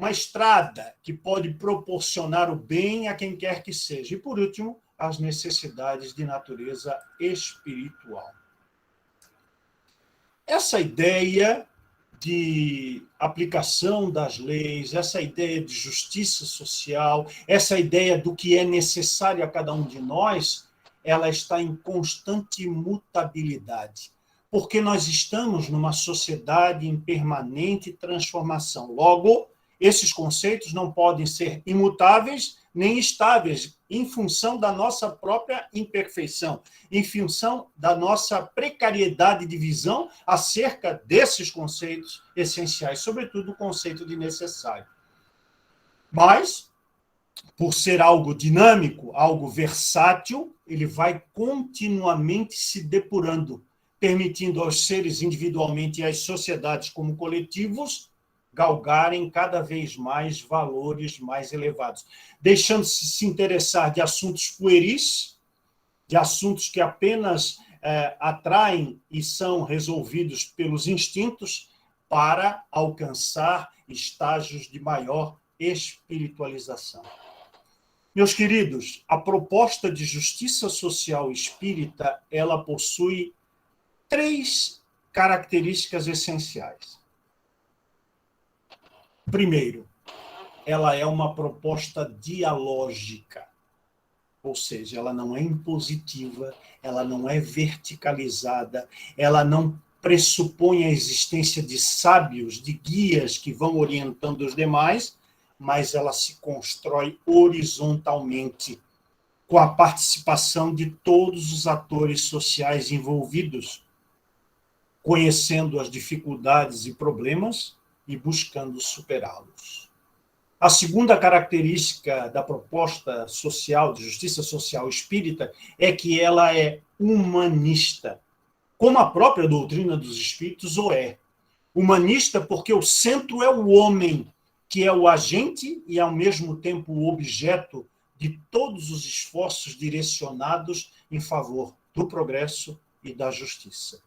estrada que pode proporcionar o bem a quem quer que seja. E, por último, as necessidades de natureza espiritual. Essa ideia de aplicação das leis, essa ideia de justiça social, essa ideia do que é necessário a cada um de nós, ela está em constante mutabilidade, porque nós estamos numa sociedade em permanente transformação. Logo, esses conceitos não podem ser imutáveis nem estáveis, em função da nossa própria imperfeição, em função da nossa precariedade de visão acerca desses conceitos essenciais, sobretudo o conceito de necessário. Mas, por ser algo dinâmico, algo versátil, ele vai continuamente se depurando, permitindo aos seres individualmente e às sociedades como coletivos galgarem cada vez mais valores mais elevados, deixando-se se interessar de assuntos pueris, de assuntos que apenas atraem e são resolvidos pelos instintos, para alcançar estágios de maior espiritualização. Meus queridos, a proposta de justiça social espírita, ela possui 3 características essenciais. Primeiro, ela é uma proposta dialógica, ou seja, ela não é impositiva, ela não é verticalizada, ela não pressupõe a existência de sábios, de guias que vão orientando os demais, mas ela se constrói horizontalmente, com a participação de todos os atores sociais envolvidos, conhecendo as dificuldades e problemas e buscando superá-los. A segunda característica da proposta social, de justiça social espírita, é que ela é humanista, como a própria doutrina dos espíritos o é. Humanista porque o centro é o homem, que é o agente e, ao mesmo tempo, o objeto de todos os esforços direcionados em favor do progresso e da justiça.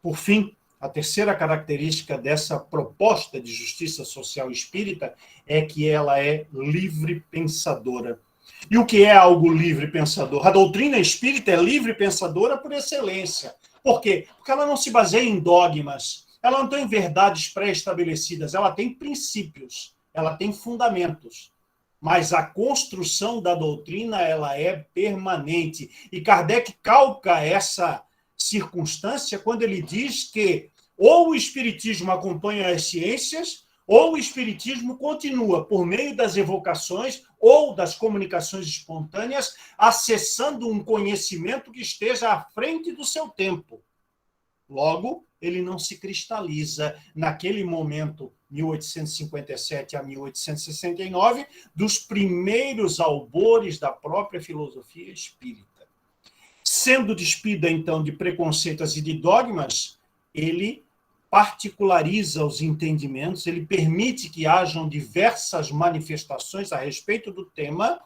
Por fim, a terceira característica dessa proposta de justiça social espírita é que ela é livre pensadora. E o que é algo livre pensador? A doutrina espírita é livre pensadora por excelência. Por quê? Porque ela não se baseia em dogmas, ela não tem verdades pré-estabelecidas, ela tem princípios, ela tem fundamentos. Mas a construção da doutrina, ela é permanente. E Kardec calca essa circunstância quando ele diz que ou o espiritismo acompanha as ciências, ou o espiritismo continua, por meio das evocações ou das comunicações espontâneas, acessando um conhecimento que esteja à frente do seu tempo. Logo, ele não se cristaliza naquele momento, 1857 a 1869, dos primeiros albores da própria filosofia espírita. Sendo despida, então, de preconceitos e de dogmas, ele particulariza os entendimentos, ele permite que hajam diversas manifestações a respeito do tema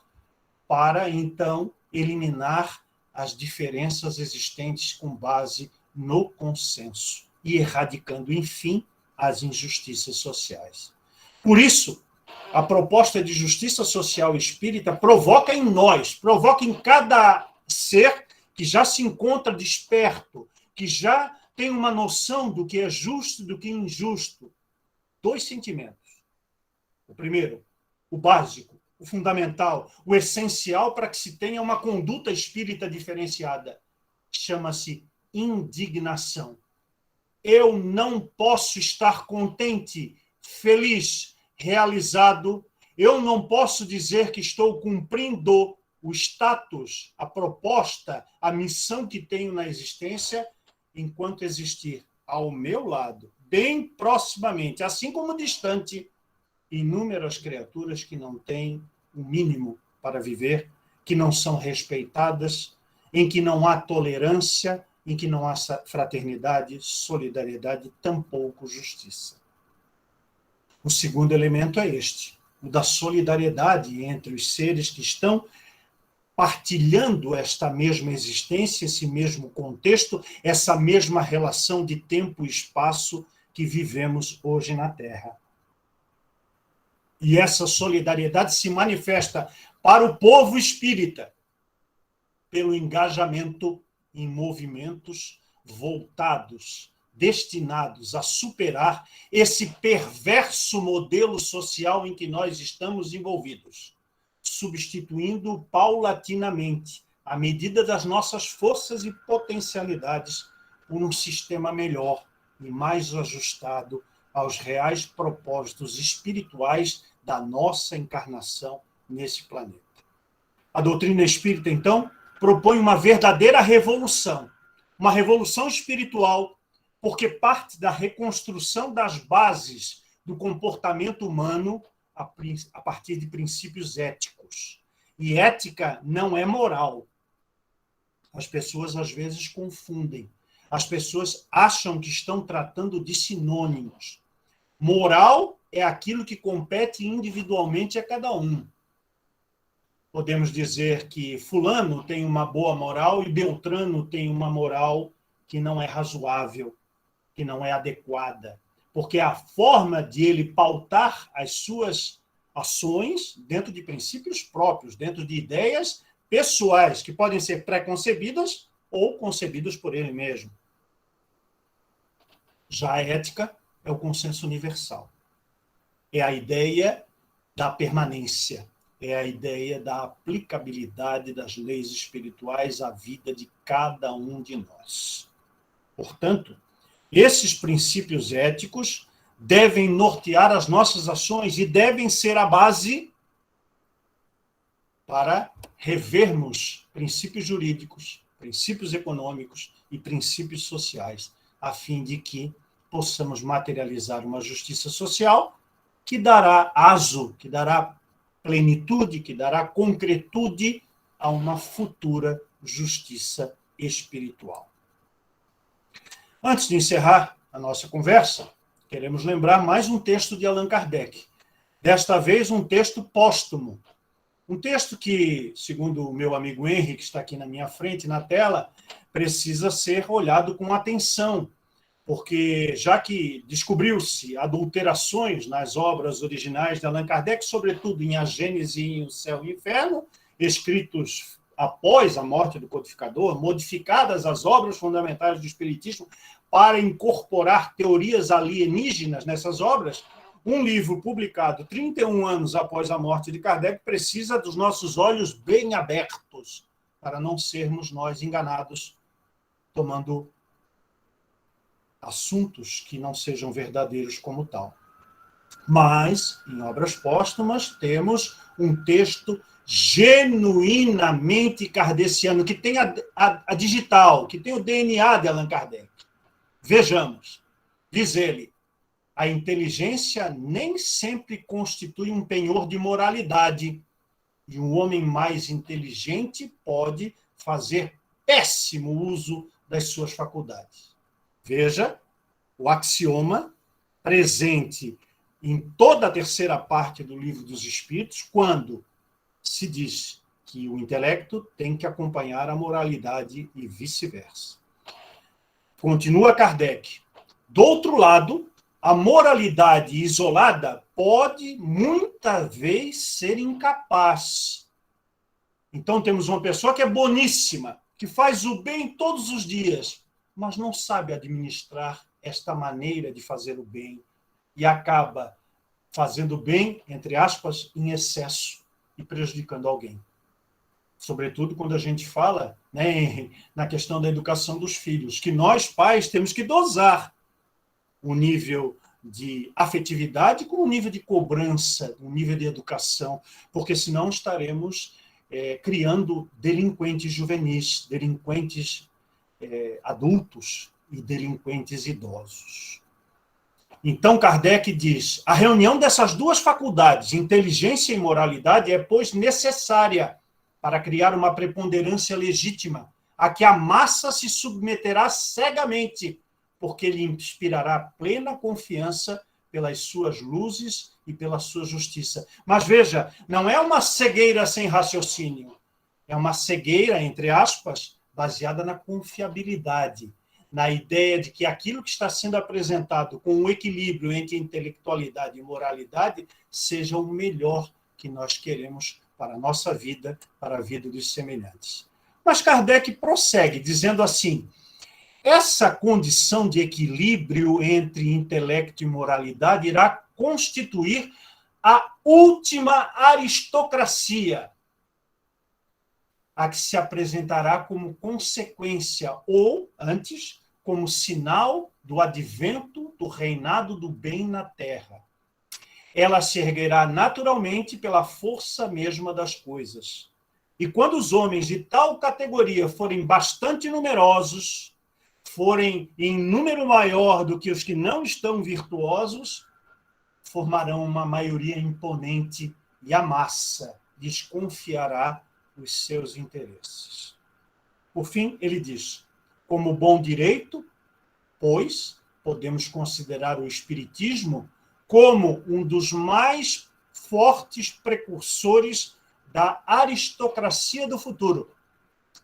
para, então, eliminar as diferenças existentes com base no consenso e erradicando, enfim, as injustiças sociais. Por isso, a proposta de justiça social espírita provoca em nós, provoca em cada ser que já se encontra desperto, que já tem uma noção do que é justo e do que é injusto, 2 sentimentos. O primeiro, o básico, o fundamental, o essencial para que se tenha uma conduta espírita diferenciada. Chama-se indignação. Eu não posso estar contente, feliz, realizado. Eu não posso dizer que estou cumprindo o status, a proposta, a missão que tenho na existência, enquanto existir ao meu lado, bem proximamente, assim como distante, inúmeras criaturas que não têm o mínimo para viver, que não são respeitadas, em que não há tolerância, em que não há fraternidade, solidariedade, tampouco justiça. O segundo elemento é este, o da solidariedade entre os seres que estão partilhando esta mesma existência, esse mesmo contexto, essa mesma relação de tempo e espaço que vivemos hoje na Terra. E essa solidariedade se manifesta para o povo espírita pelo engajamento em movimentos voltados, destinados a superar esse perverso modelo social em que nós estamos envolvidos, substituindo paulatinamente, à medida das nossas forças e potencialidades, por um sistema melhor e mais ajustado aos reais propósitos espirituais da nossa encarnação nesse planeta. A doutrina espírita, então, propõe uma verdadeira revolução, uma revolução espiritual, porque parte da reconstrução das bases do comportamento humano a partir de princípios éticos. E ética não é moral. As pessoas, às vezes, confundem. As pessoas acham que estão tratando de sinônimos. Moral é aquilo que compete individualmente a cada um. Podemos dizer que fulano tem uma boa moral e Beltrano tem uma moral que não é razoável, que não é adequada, porque a forma de ele pautar as suas ações dentro de princípios próprios, dentro de ideias pessoais, que podem ser pré-concebidas ou concebidas por ele mesmo. Já a ética é o consenso universal. É a ideia da permanência, é a ideia da aplicabilidade das leis espirituais à vida de cada um de nós. Portanto, esses princípios éticos devem nortear as nossas ações e devem ser a base para revermos princípios jurídicos, princípios econômicos e princípios sociais, a fim de que possamos materializar uma justiça social que dará aso, que dará plenitude, que dará concretude a uma futura justiça espiritual. Antes de encerrar a nossa conversa, queremos lembrar mais um texto de Allan Kardec. Desta vez, um texto póstumo. Um texto que, segundo o meu amigo Henry, que está aqui na minha frente, na tela, precisa ser olhado com atenção, porque já que descobriu-se adulterações nas obras originais de Allan Kardec, sobretudo em A Gênese e em O Céu e o Inferno, escritos após a morte do codificador, modificadas as obras fundamentais do Espiritismo para incorporar teorias alienígenas nessas obras, um livro publicado 31 anos após a morte de Kardec precisa dos nossos olhos bem abertos para não sermos nós enganados, tomando assuntos que não sejam verdadeiros como tal. Mas, em obras póstumas, temos um texto genuinamente kardeciano, que tem a digital, que tem o DNA de Allan Kardec. Vejamos, diz ele, a inteligência nem sempre constitui um penhor de moralidade, e um homem mais inteligente pode fazer péssimo uso das suas faculdades. Veja o axioma presente em toda a terceira parte do Livro dos Espíritos, quando se diz que o intelecto tem que acompanhar a moralidade e vice-versa. Continua Kardec. Do outro lado, a moralidade isolada pode, muitas vezes, ser incapaz. Então, temos uma pessoa que é boníssima, que faz o bem todos os dias, mas não sabe administrar esta maneira de fazer o bem e acaba fazendo bem, entre aspas, em excesso e prejudicando alguém. Sobretudo quando a gente fala, né, na questão da educação dos filhos, que nós, pais, temos que dosar o nível de afetividade com o nível de cobrança, o nível de educação, porque senão estaremos criando delinquentes juvenis, delinquentes adultos e delinquentes idosos. Então, Kardec diz, a reunião dessas duas faculdades, inteligência e moralidade, é, pois, necessária para criar uma preponderância legítima, a que a massa se submeterá cegamente, porque lhe inspirará plena confiança pelas suas luzes e pela sua justiça. Mas veja, não é uma cegueira sem raciocínio, é uma cegueira, entre aspas, baseada na confiabilidade, na ideia de que aquilo que está sendo apresentado com um equilíbrio entre intelectualidade e moralidade seja o melhor que nós queremos para a nossa vida, para a vida dos semelhantes. Mas Kardec prossegue, dizendo assim, essa condição de equilíbrio entre intelecto e moralidade irá constituir a última aristocracia, a que se apresentará como consequência ou, antes, como sinal do advento do reinado do bem na terra. Ela se erguerá naturalmente pela força mesma das coisas. E quando os homens de tal categoria forem bastante numerosos, forem em número maior do que os que não estão virtuosos, formarão uma maioria imponente e a massa desconfiará os seus interesses. Por fim, ele diz, como bom direito, pois, podemos considerar o espiritismo como um dos mais fortes precursores da aristocracia do futuro,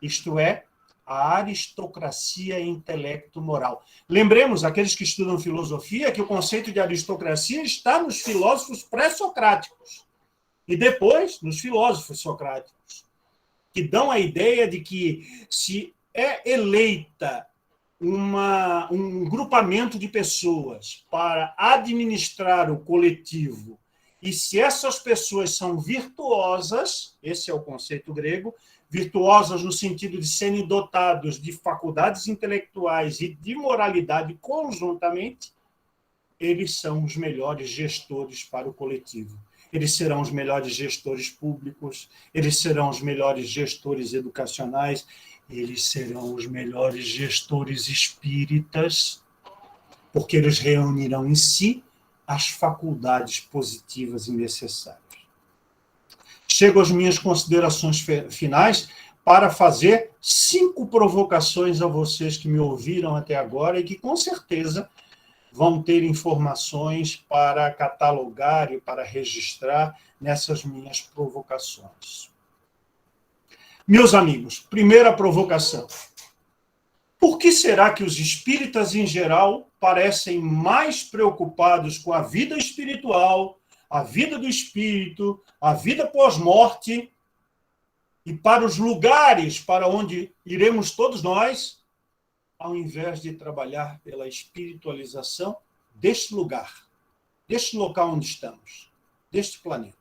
isto é, a aristocracia intelecto-moral. Lembremos, aqueles que estudam filosofia, que o conceito de aristocracia está nos filósofos pré-socráticos e depois nos filósofos socráticos, que dão a ideia de que se é eleita um grupamento de pessoas para administrar o coletivo, e se essas pessoas são virtuosas, esse é o conceito grego, virtuosas no sentido de serem dotados de faculdades intelectuais e de moralidade conjuntamente, eles são os melhores gestores para o coletivo. Eles serão os melhores gestores públicos, eles serão os melhores gestores educacionais, eles serão os melhores gestores espíritas, porque eles reunirão em si as faculdades positivas e necessárias. Chego às minhas considerações finais para fazer 5 provocações a vocês que me ouviram até agora e que, com certeza, vão ter informações para catalogar e para registrar nessas minhas provocações. Meus amigos, primeira provocação. Por que será que os espíritas, em geral, parecem mais preocupados com a vida espiritual, a vida do espírito, a vida pós-morte, e para os lugares para onde iremos todos nós, ao invés de trabalhar pela espiritualização deste lugar, deste local onde estamos, deste planeta?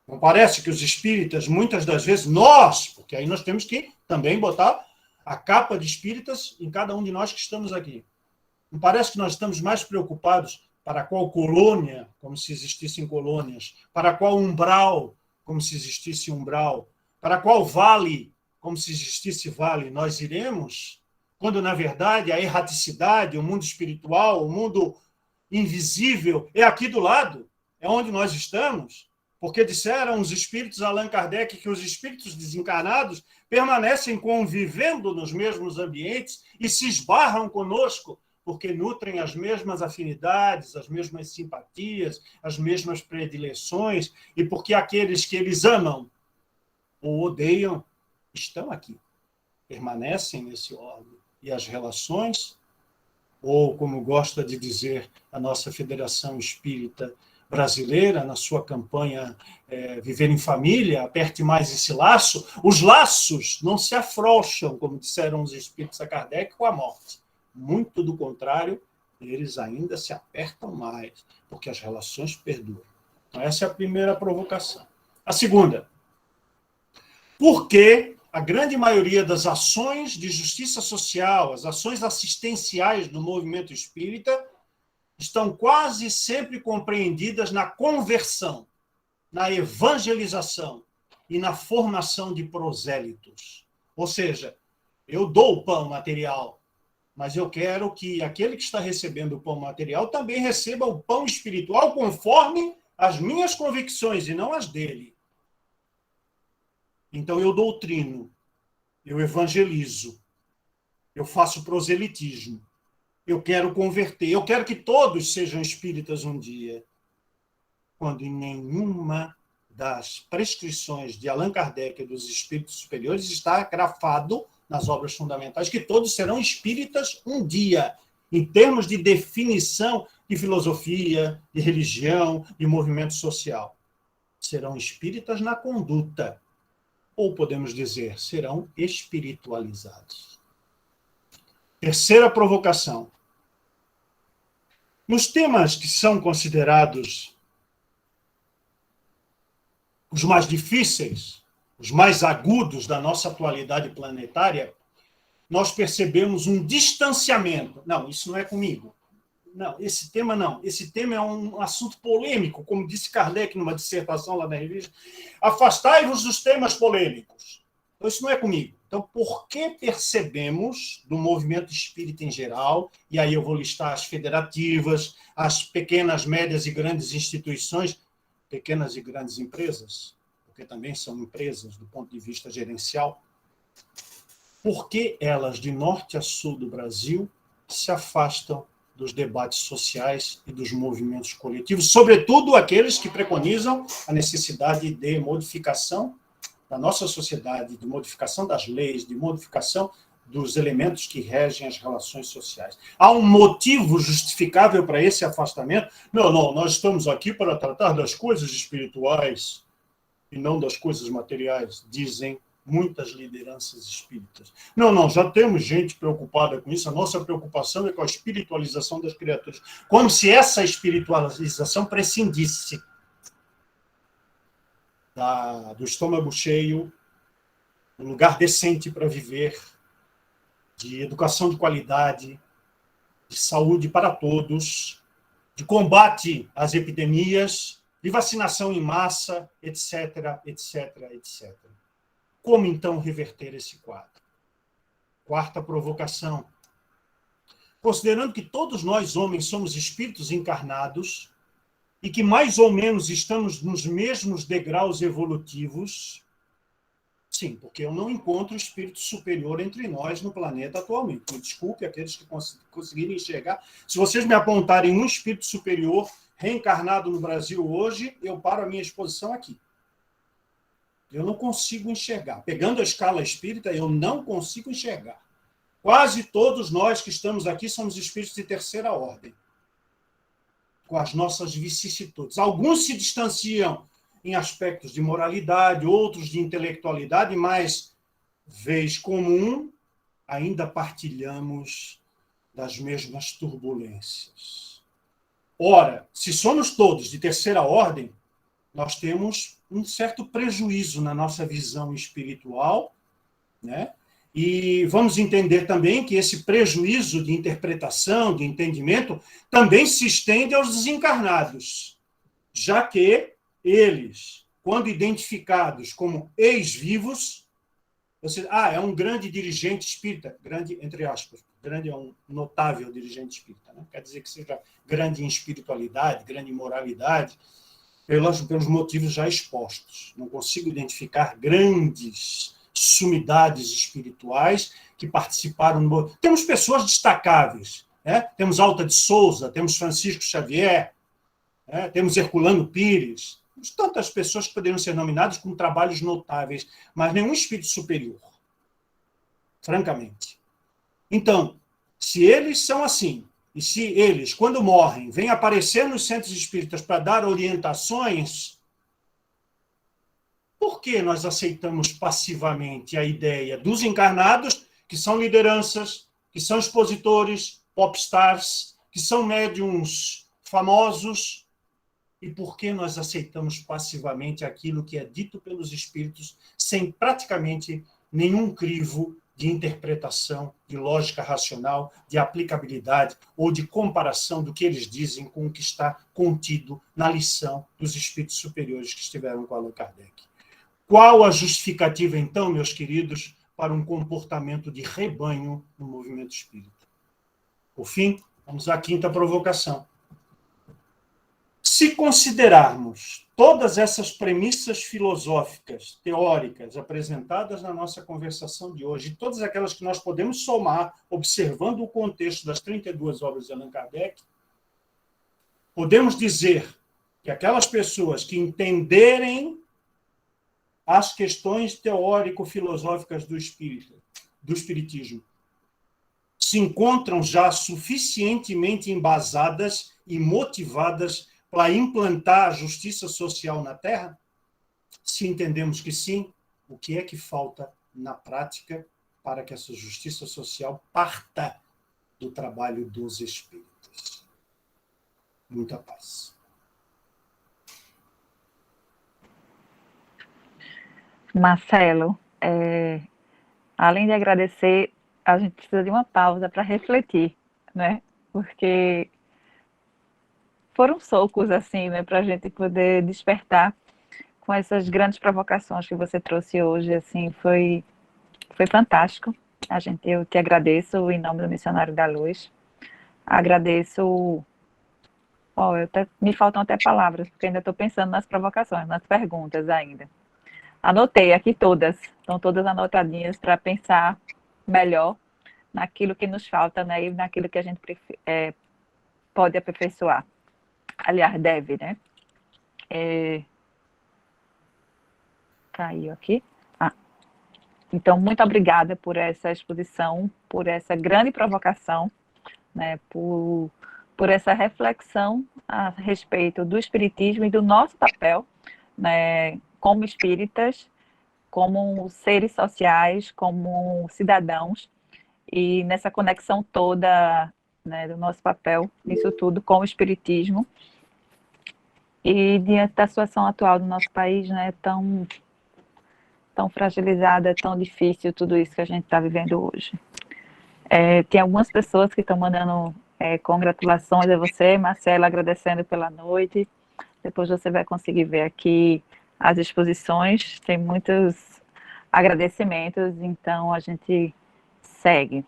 Não parece que os espíritas, muitas das vezes, nós, porque aí nós temos que também botar a capa de espíritas em cada um de nós que estamos aqui. Não parece que nós estamos mais preocupados para qual colônia, como se existissem colônias, para qual umbral, como se existisse umbral, para qual vale, como se existisse vale, nós iremos, quando, na verdade, a erraticidade, o mundo espiritual, o mundo invisível, é aqui do lado, é onde nós estamos, porque disseram os espíritos, Allan Kardec, que os espíritos desencarnados permanecem convivendo nos mesmos ambientes e se esbarram conosco, porque nutrem as mesmas afinidades, as mesmas simpatias, as mesmas predileções, e porque aqueles que eles amam ou odeiam estão aqui, permanecem nesse órgão. E as relações, ou como gosta de dizer a nossa Federação Espírita Brasileira, na sua campanha Viver em Família, aperte mais esse laço, os laços não se afrouxam, como disseram os espíritos a Kardec, com a morte. Muito do contrário, eles ainda se apertam mais, porque as relações perduram. Então, essa é a primeira provocação. A segunda, por que a grande maioria das ações de justiça social, as ações assistenciais do movimento espírita, estão quase sempre compreendidas na conversão, na evangelização e na formação de prosélitos? Ou seja, eu dou o pão material, mas eu quero que aquele que está recebendo o pão material também receba o pão espiritual conforme as minhas convicções e não as dele. Então eu doutrino, eu evangelizo, eu faço proselitismo, eu quero converter, eu quero que todos sejam espíritas um dia, quando em nenhuma das prescrições de Allan Kardec e dos espíritos superiores está grafado nas obras fundamentais que todos serão espíritas um dia, em termos de definição de filosofia, de religião, de movimento social. Serão espíritas na conduta, ou podemos dizer, serão espiritualizados. Terceira provocação. Nos temas que são considerados os mais difíceis, os mais agudos da nossa atualidade planetária, nós percebemos um distanciamento. Não, isso não é comigo. Não, esse tema não. Esse tema é um assunto polêmico, como disse Kardec numa dissertação lá na revista. Afastai-vos dos temas polêmicos. Então, isso não é comigo. Então, por que percebemos do movimento espírita em geral, e aí eu vou listar as federativas, as pequenas, médias e grandes instituições, pequenas e grandes empresas, porque também são empresas do ponto de vista gerencial, por que elas, de norte a sul do Brasil, se afastam dos debates sociais e dos movimentos coletivos, sobretudo aqueles que preconizam a necessidade de modificação da nossa sociedade, de modificação das leis, de modificação dos elementos que regem as relações sociais. Há um motivo justificável para esse afastamento? Não, nós estamos aqui para tratar das coisas espirituais e não das coisas materiais, dizem muitas lideranças espíritas. Não, já temos gente preocupada com isso, a nossa preocupação é com a espiritualização das criaturas. Como se essa espiritualização prescindisse do estômago cheio, um lugar decente para viver, de educação de qualidade, de saúde para todos, de combate às epidemias, de vacinação em massa, etc, etc, etc. Como, então, reverter esse quadro? Quarta provocação. Considerando que todos nós, homens, somos espíritos encarnados e que mais ou menos estamos nos mesmos degraus evolutivos, sim, porque eu não encontro espírito superior entre nós no planeta atualmente. Me desculpe aqueles que conseguirem enxergar. Se vocês me apontarem um espírito superior reencarnado no Brasil hoje, eu paro a minha exposição aqui. Eu não consigo enxergar. Pegando a escala espírita, eu não consigo enxergar. Quase todos nós que estamos aqui somos espíritos de terceira ordem, com as nossas vicissitudes. Alguns se distanciam em aspectos de moralidade, outros de intelectualidade, mas, vez comum, ainda partilhamos das mesmas turbulências. Ora, se somos todos de terceira ordem, nós temos um certo prejuízo na nossa visão espiritual, né? E vamos entender também que esse prejuízo de interpretação, de entendimento, também se estende aos desencarnados, já que eles, quando identificados como ex-vivos, é um grande dirigente espírita, grande, entre aspas, grande é um notável dirigente espírita, né? Quer dizer que seja grande em espiritualidade, grande em moralidade, pelos motivos já expostos. Não consigo identificar grandes sumidades espirituais que participaram. Temos pessoas destacáveis, né? Temos Alta de Souza, temos Francisco Xavier, né? Temos Herculano Pires, temos tantas pessoas que poderiam ser nominadas com trabalhos notáveis, mas nenhum espírito superior, francamente. Então, se eles são assim, e se eles, quando morrem, vêm aparecer nos centros espíritas para dar orientações, por que nós aceitamos passivamente a ideia dos encarnados, que são lideranças, que são expositores, popstars, que são médiums famosos, e por que nós aceitamos passivamente aquilo que é dito pelos espíritos, sem praticamente nenhum crivo de interpretação, de lógica racional, de aplicabilidade ou de comparação do que eles dizem com o que está contido na lição dos espíritos superiores que estiveram com Allan Kardec? Qual a justificativa, então, meus queridos, para um comportamento de rebanho no movimento espírita? Por fim, vamos à quinta provocação. Se considerarmos todas essas premissas filosóficas, teóricas, apresentadas na nossa conversação de hoje, todas aquelas que nós podemos somar, observando o contexto das 32 obras de Allan Kardec, podemos dizer que aquelas pessoas que entenderem as questões teórico-filosóficas do espiritismo se encontram já suficientemente embasadas e motivadas para implantar a justiça social na Terra? Se entendemos que sim, o que é que falta na prática para que essa justiça social parta do trabalho dos espíritos? Muita paz. Marcelo, além de agradecer, a gente precisa de uma pausa para refletir, né? Porque foram socos, assim, né, para a gente poder despertar com essas grandes provocações que você trouxe hoje, assim, foi fantástico. Eu te agradeço em nome do Missionário da Luz. Agradeço. Me faltam até palavras, porque ainda estou pensando nas provocações, nas perguntas ainda. Anotei aqui todas, estão todas anotadinhas para pensar melhor naquilo que nos falta, né, e naquilo que a gente pode aperfeiçoar. Aliás, deve, né? Caiu aqui. Então, muito obrigada por essa exposição, por essa grande provocação, né, por essa reflexão a respeito do espiritismo e do nosso papel, né, como espíritas, como seres sociais, como cidadãos, e nessa conexão toda, né, do nosso papel, nisso tudo, com o espiritismo. E diante da situação atual do nosso país, né, tão fragilizada, tão difícil tudo isso que a gente está vivendo hoje. Tem algumas pessoas que estão mandando congratulações a você, Marcelo, agradecendo pela noite. Depois você vai conseguir ver aqui as exposições, tem muitos agradecimentos, então a gente segue.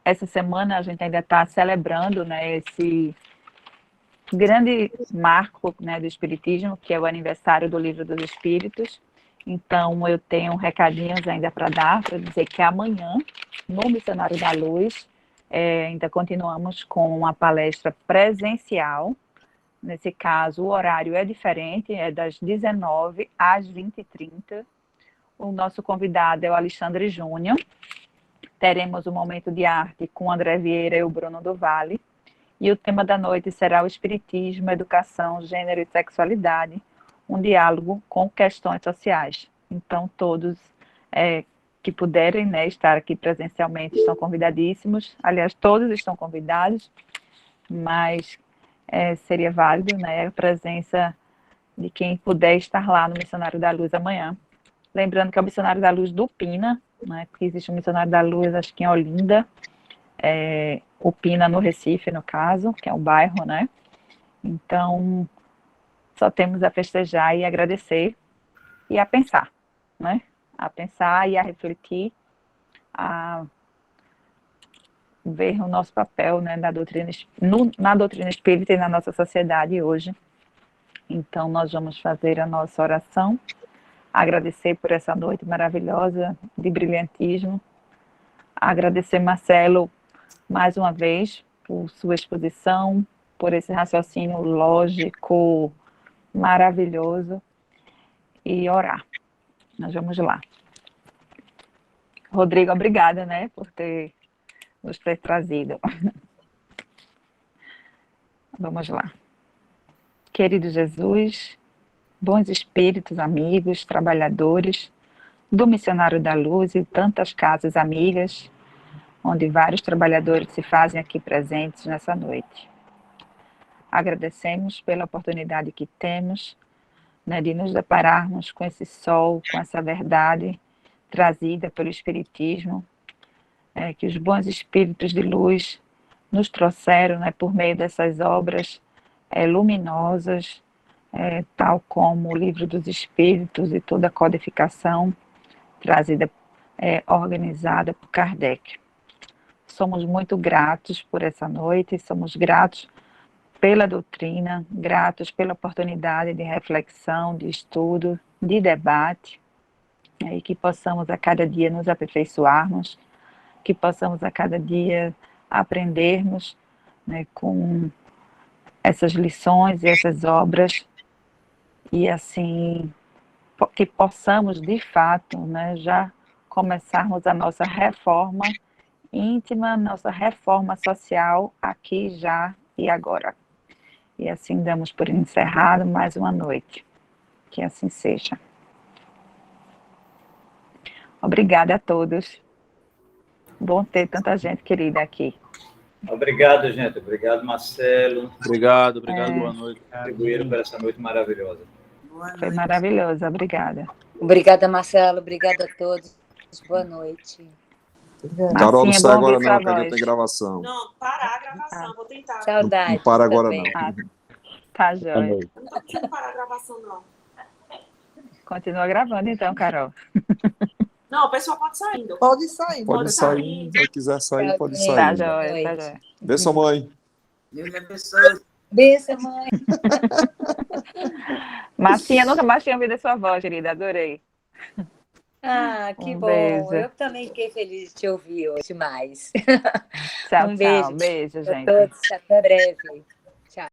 Essa semana a gente ainda está celebrando, né, esse grande marco, né, do Espiritismo, que é o aniversário do Livro dos Espíritos. Então, eu tenho recadinhos ainda para dar, para dizer que amanhã, no Missionário da Luz, ainda continuamos com uma palestra presencial. Nesse caso, o horário é diferente, é das 19 às 20h30. O nosso convidado é o Alexandre Júnior. Teremos um momento de arte com o André Vieira e o Bruno do Vale. E o tema da noite será o Espiritismo, Educação, Gênero e Sexualidade, um diálogo com questões sociais. Então, todos que puderem, né, estar aqui presencialmente estão convidadíssimos. Aliás, todos estão convidados, mas seria válido, né, a presença de quem puder estar lá no Missionário da Luz amanhã. Lembrando que é o Missionário da Luz do Pina, né, porque existe um Missionário da Luz, acho que em Olinda, o Pina no Recife, no caso, que é um bairro, né? Então, só temos a festejar e agradecer e a pensar, né? A pensar e a refletir, a ver o nosso papel, né, na doutrina espírita e na nossa sociedade hoje. Então, nós vamos fazer a nossa oração, agradecer por essa noite maravilhosa de brilhantismo, agradecer, Marcelo, mais uma vez, por sua exposição, por esse raciocínio lógico maravilhoso, e orar. Nós vamos lá. Rodrigo, obrigada, né, por ter nos ter trazido. Vamos lá. Querido Jesus, bons espíritos, amigos, trabalhadores do Missionário da Luz e tantas casas amigas, onde vários trabalhadores se fazem aqui presentes nessa noite. Agradecemos pela oportunidade que temos, né, de nos depararmos com esse sol, com essa verdade trazida pelo Espiritismo, que os bons espíritos de luz nos trouxeram, né, por meio dessas obras luminosas, tal como o Livro dos Espíritos e toda a codificação trazida, organizada por Kardec. Somos muito gratos por essa noite, somos gratos pela doutrina, gratos pela oportunidade de reflexão, de estudo, de debate, e que possamos a cada dia nos aperfeiçoarmos, que possamos a cada dia aprendermos, né, com essas lições e essas obras, e assim, que possamos de fato, né, já começarmos a nossa reforma íntima, nossa reforma social aqui, já e agora. E assim damos por encerrado mais uma noite. Que assim seja. Obrigada a todos. Bom ter tanta gente querida aqui. Obrigado, gente. Obrigado, Marcelo. Obrigado, boa noite. Contribuíram para essa noite maravilhosa. Foi maravilhosa, obrigada. Obrigada, Marcelo. Obrigada a todos. Boa noite. Carol, não sai agora não, que a ainda tem gravação. Não, parar a gravação, vou tentar. Saudades. Não para agora também. não. Tá, joia. Eu não tô conseguindo parar a gravação, não. Continua gravando então, Carol. Não, o pessoal pode sair ainda. Pode sair. Pode sair, se quiser sair, pode sair. Tá, joia, tá, joia. Vê sua mãe. Deus abençoe. Beijo, mãe. Marcinha, nunca mais tinha ouvido a sua voz, querida, adorei. Ah, que bom. Beijo. Eu também fiquei feliz de te ouvir hoje mais. Tchau, Um beijo. tchau. Beijo, gente. A todos. Até breve.